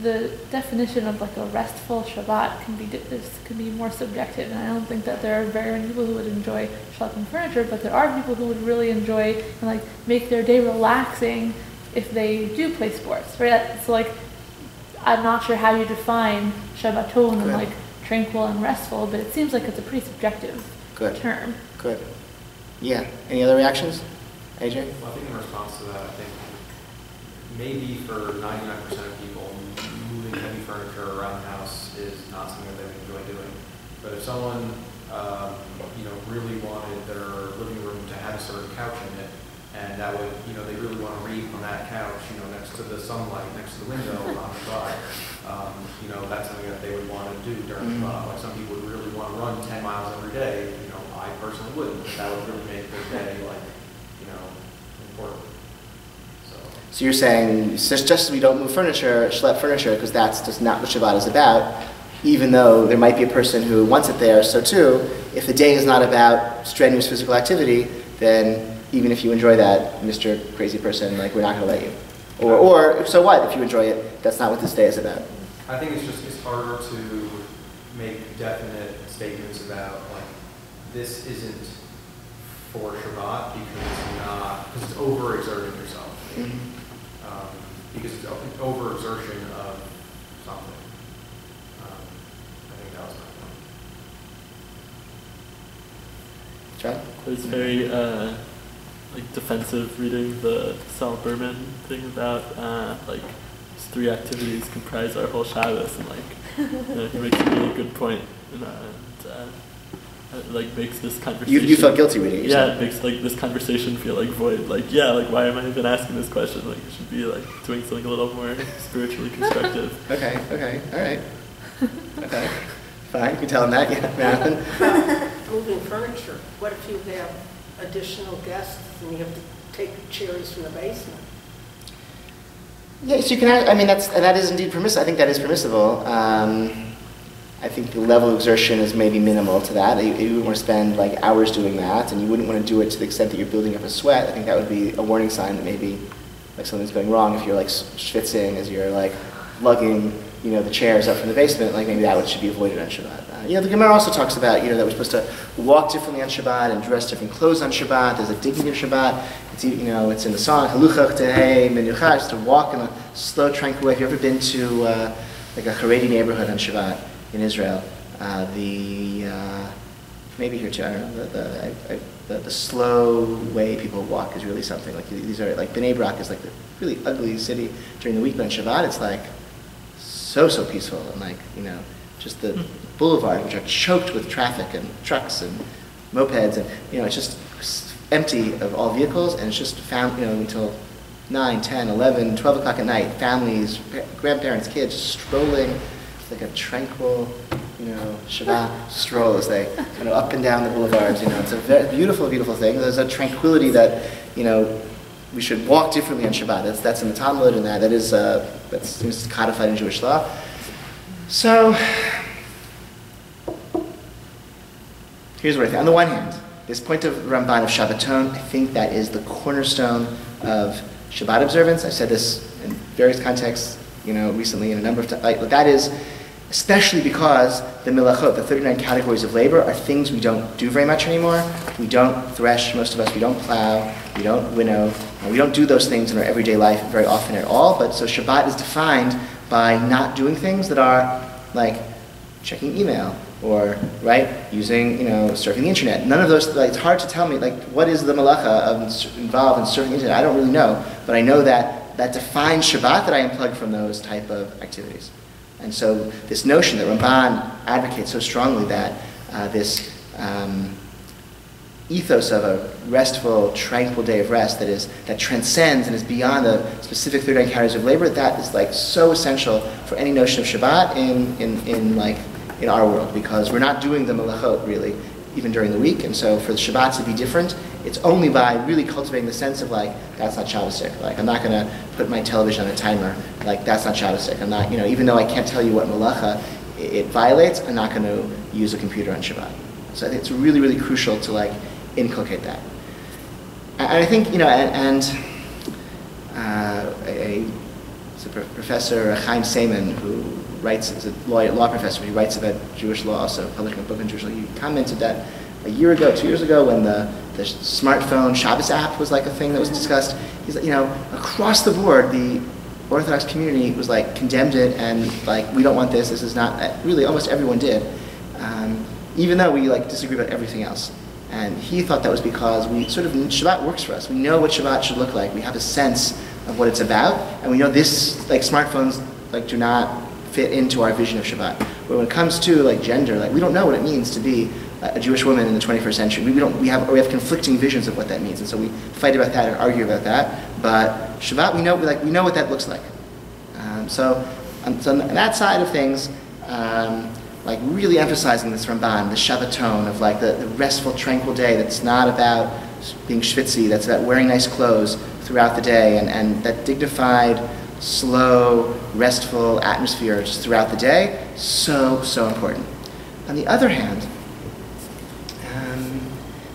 the definition of a restful Shabbat can be more subjective, and I don't think that there are very many people who would enjoy schlepping furniture, but there are people who would really enjoy and make their day relaxing if they do play sports, right? So I'm not sure how you define Shabbaton and tranquil and restful, but it seems like it's a pretty subjective term. Good. Yeah. Any other reactions? AJ? Well, I think in response to that, I think maybe for 99% of people, moving heavy furniture around the house is not something that they enjoy doing. But if someone, really wanted their living room to have a certain couch in it, and that would, they really want to read on that couch, next to the sunlight, next to the window on the side, that's something that they would want to do during Shabbat. Some people would really want to run 10 miles every day. I personally wouldn't, but that would really make their day, important. So you're saying, just as we don't move furniture, schlep furniture, because that's just not what Shabbat is about, even though there might be a person who wants it there, so too, if the day is not about strenuous physical activity, then even if you enjoy that, Mr. Crazy Person, we're not going to let you. Or so what, if you enjoy it, that's not what this day is about. I think it's harder to make definite statements about like this isn't for Shabbat because it's overexerting yourself. Because it's overexertion of something. I think that was my point. John? I was very like defensive reading the Sal Berman thing about like these 3 activities comprise our whole Shabbos, and like he makes a really good point, and it, like makes this conversation. You felt guilty reading it. Yeah, it makes like this conversation feel like void. Like like why am I even asking this question? Like it should be like doing something a little more spiritually constructive. Okay, all right. Okay, fine. You can tell him that. Yeah, Madeline. Moving furniture. What if you have additional guests and you have to take cherries from the basement? Yes, you can. I mean, that is indeed permissible. I think that is permissible. I think the level of exertion is maybe minimal to that. You wouldn't want to spend like hours doing that, and you wouldn't want to do it to the extent that you're building up a sweat. I think that would be a warning sign that maybe like something's going wrong. If you're like schwitzing as you're like lugging, the chairs up from the basement, like maybe that should be avoided on Shabbat. The Gemara also talks about, that we're supposed to walk differently on Shabbat and dress different clothes on Shabbat. There's a dignity of Shabbat. It's, it's in the song, Halakhot, just to walk in a slow, tranquil way. Have you ever been to like a Haredi neighborhood on Shabbat in Israel? Maybe here too, I don't know, the slow way people walk is really something. Like these are, like Bnei Brak is like the really ugly city during the week, but on Shabbat it's like so peaceful, and like, just the boulevard, which are choked with traffic and trucks and mopeds, and, it's just empty of all vehicles, and it's just found, until 9, 10, 11, 12 o'clock at night, families, grandparents, kids strolling. It's like a tranquil, Shabbat stroll as they kind of up and down the boulevards. It's a very beautiful, beautiful thing. There's a tranquility that, we should walk differently on Shabbat. That's in the Talmud, and that seems codified in Jewish law. So, here's what I think. On the one hand, this point of Ramban of Shabbaton, I think that is the cornerstone of Shabbat observance. I've said this in various contexts, recently in a number of times. That is, especially because the Milachot, the 39 categories of labor, are things we don't do very much anymore. We don't thresh, most of us. We don't plow. We don't winnow. We don't do those things in our everyday life very often at all. But so Shabbat is defined by not doing things that are like checking email or using surfing the internet. None of those. It's hard to tell me what is the malacha involved in surfing the internet. I don't really know, but I know that defines Shabbat, that I am plugged from those type of activities. And so this notion that Ramban advocates so strongly that this ethos of a restful, tranquil day of rest that transcends and is beyond the specific 39 categories of labor, that is so essential for any notion of Shabbat in our world, because we're not doing the malachot really even during the week, and so for the Shabbat to be different, it's only by really cultivating the sense of that's not Shabbosik. I'm not going to put my television on a timer. That's not Shabbosik. I'm not, even though I can't tell you what malacha it violates, I'm not going to use a computer on Shabbat. So I think it's really, really crucial to inculcate that. And I think, it's a professor, Chaim Seiman, who writes, is a law professor, he writes about Jewish law, so publishing a book on Jewish law. He commented that 2 years ago, when the smartphone Shabbos app was a thing that was discussed, he's across the board, the Orthodox community was condemned it, and we don't want this is not, really almost everyone did, even though we disagree about everything else. And he thought that was because Shabbat works for us. We know what Shabbat should look like. We have a sense of what it's about, and we know this, smartphones do not fit into our vision of Shabbat. But when it comes to gender, we don't know what it means to be a Jewish woman in the 21st century. We have conflicting visions of what that means, and so we fight about that and argue about that. But Shabbat, we know what that looks like. So on that side of things, really emphasizing this Ramban, the Shabbaton of the restful, tranquil day that's not about being schwitzy, that's about wearing nice clothes throughout the day, and that dignified, slow, restful atmosphere just throughout the day, so important. On the other hand,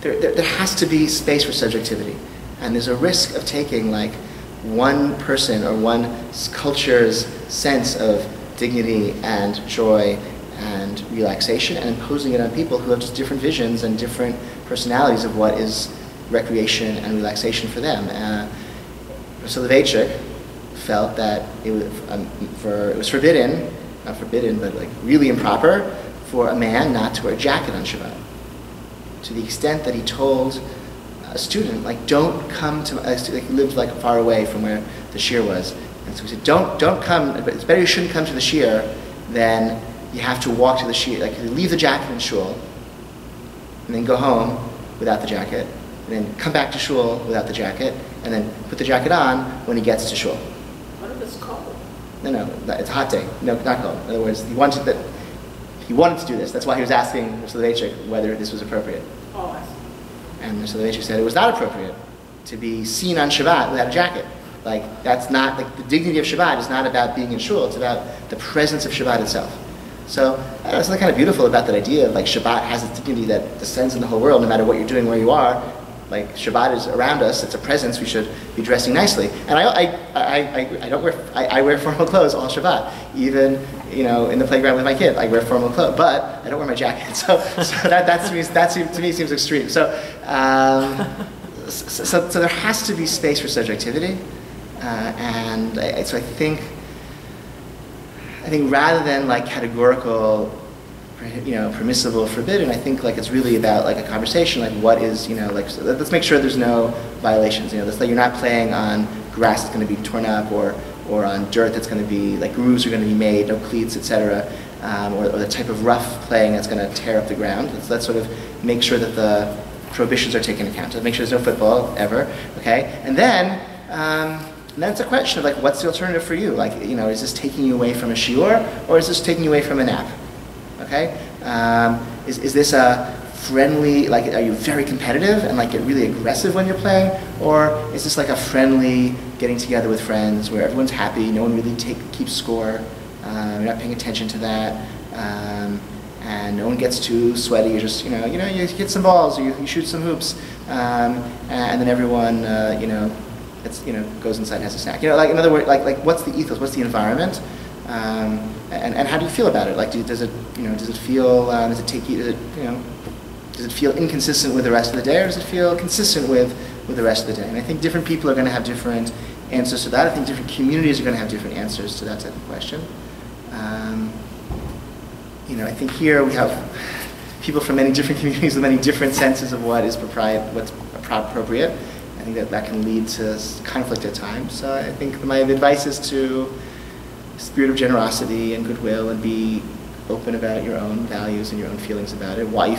there has to be space for subjectivity, and there's a risk of taking one person or one culture's sense of dignity and joy and relaxation, and imposing it on people who have just different visions and different personalities of what is recreation and relaxation for them. Soloveitchik felt that it was forbidden, not forbidden, but like really improper for a man not to wear a jacket on Shabbat. To the extent that he told a student, like, don't come to, like, he lived like far away from where the shir was, and so he said, don't come, but it's better you shouldn't come to the shir than you have to walk to the shir. Like, you leave the jacket in shul, and then go home without the jacket, and then come back to shul without the jacket, and then put the jacket on when he gets to shul. What if it's cold? No, it's a hot day. No, not cold. In other words, he wanted to do this. That's why he was asking Soloveitchik whether this was appropriate. Oh, I see. And Soloveitchik said it was not appropriate to be seen on Shabbat without a jacket. Like, that's not, like, the dignity of Shabbat is not about being in shul, it's about the presence of Shabbat itself. So, there's something kind of beautiful about that idea of, like, Shabbat has its dignity that descends in the whole world, no matter what you're doing, where you are. Like, Shabbat is around us, it's a presence, we should be dressing nicely. And I wear formal clothes all Shabbat. Even, in the playground with my kid, I wear formal clothes, but I don't wear my jacket. So that to me seems extreme. So there has to be space for subjectivity. So I think rather than like categorical, permissible, forbidden, I think like it's really about like a conversation, like what is, so let's make sure there's no violations, that's like you're not playing on grass that's going to be torn up or on dirt that's going to be, like grooves are going to be made, no cleats, etc., or the type of rough playing that's going to tear up the ground. Let's sort of make sure that the prohibitions are taken into account. Let's make sure there's no football ever, okay? And then it's a question of like, what's the alternative for you? Like, is this taking you away from a shiur, or is this taking you away from a nap? Okay? Is this a friendly, like, are you very competitive and like get really aggressive when you're playing? Or is this like a friendly getting together with friends where everyone's happy, no one really keeps score, you're not paying attention to that, and no one gets too sweaty, you're just, you hit some balls, or you shoot some hoops, and then everyone, goes inside and has a snack. Like, in other words, like what's the ethos, what's the environment? And how do you feel about it? Like, does it feel, does it take you, does it feel inconsistent with the rest of the day, or does it feel consistent with the rest of the day? And I think different people are going to have different answers to that. I think different communities are going to have different answers to that type of question. I think here we have people from many different communities with many different senses of what's appropriate. I think that can lead to conflict at times. So I think my advice is to spirit of generosity and goodwill, and be open about your own values and your own feelings about it, why you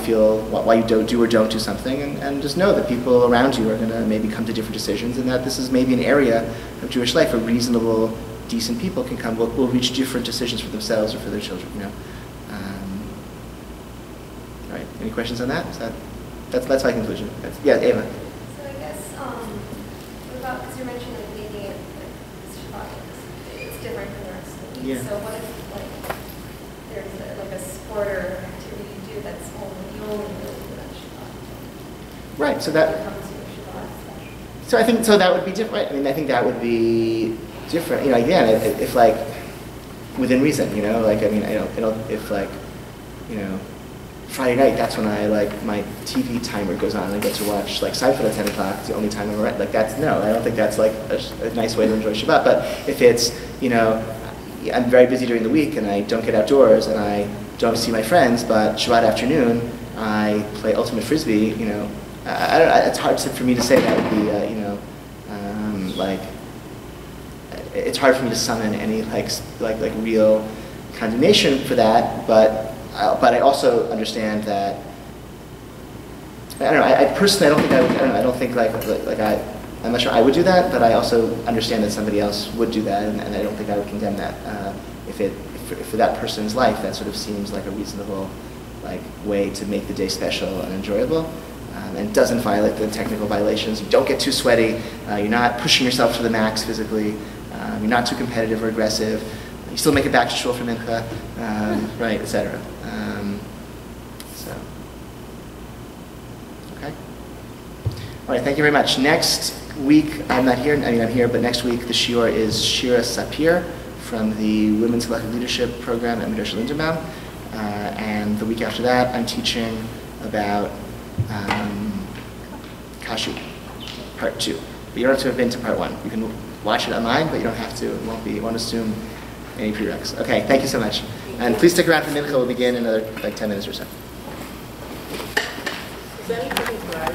don't do or don't do something, and just know that people around you are going to maybe come to different decisions, and that this is maybe an area of Jewish life where reasonable, decent people will reach different decisions for themselves or for their children. All right, any questions on that? That's my conclusion. Yeah, Ava. So I guess, what about, because you mentioned like making it like Shabbat, it's different from the rest of the week. Yeah. So what if like there's like a sport or activity you do that's only you only really do that Shabbat? Right. So that. So I think that would be different. I mean, I think that would be different. Again, if like within reason. Like I don't if like Friday night, that's when my TV timer goes on and I get to watch like Seinfeld at 10 o'clock. It's the only time I'm around. Like I don't think that's like a nice way to enjoy Shabbat. But if it's, I'm very busy during the week and I don't get outdoors and I don't see my friends, but Shabbat afternoon I play ultimate frisbee, it's hard for me to say that would be, it's hard for me to summon any like real condemnation for that, but I also understand that, I don't know, I personally, I don't think I'm not sure I would do that, but I also understand that somebody else would do that, and I don't think I would condemn that. If for that person's life, that sort of seems like a reasonable way to make the day special and enjoyable, and doesn't violate the technical violations. You don't get too sweaty, you're not pushing yourself to the max physically, you're not too competitive or aggressive, you still make it back to shul for mincha, right, etc. Okay. All right, thank you very much. Next week, I'm not here, I'm here, but next week the shiur is Shira Sapir from the Women's Halakhot Leadership Program at Midrash Lindenbaum. And the week after that, I'm teaching about Kashu, part 2. But you don't have to have been to part 1. You can watch it online, but you don't have to. It won't assume any prereqs. Okay, thank you so much. And please stick around for Mincha. We'll begin in another 10 minutes or so. Is anything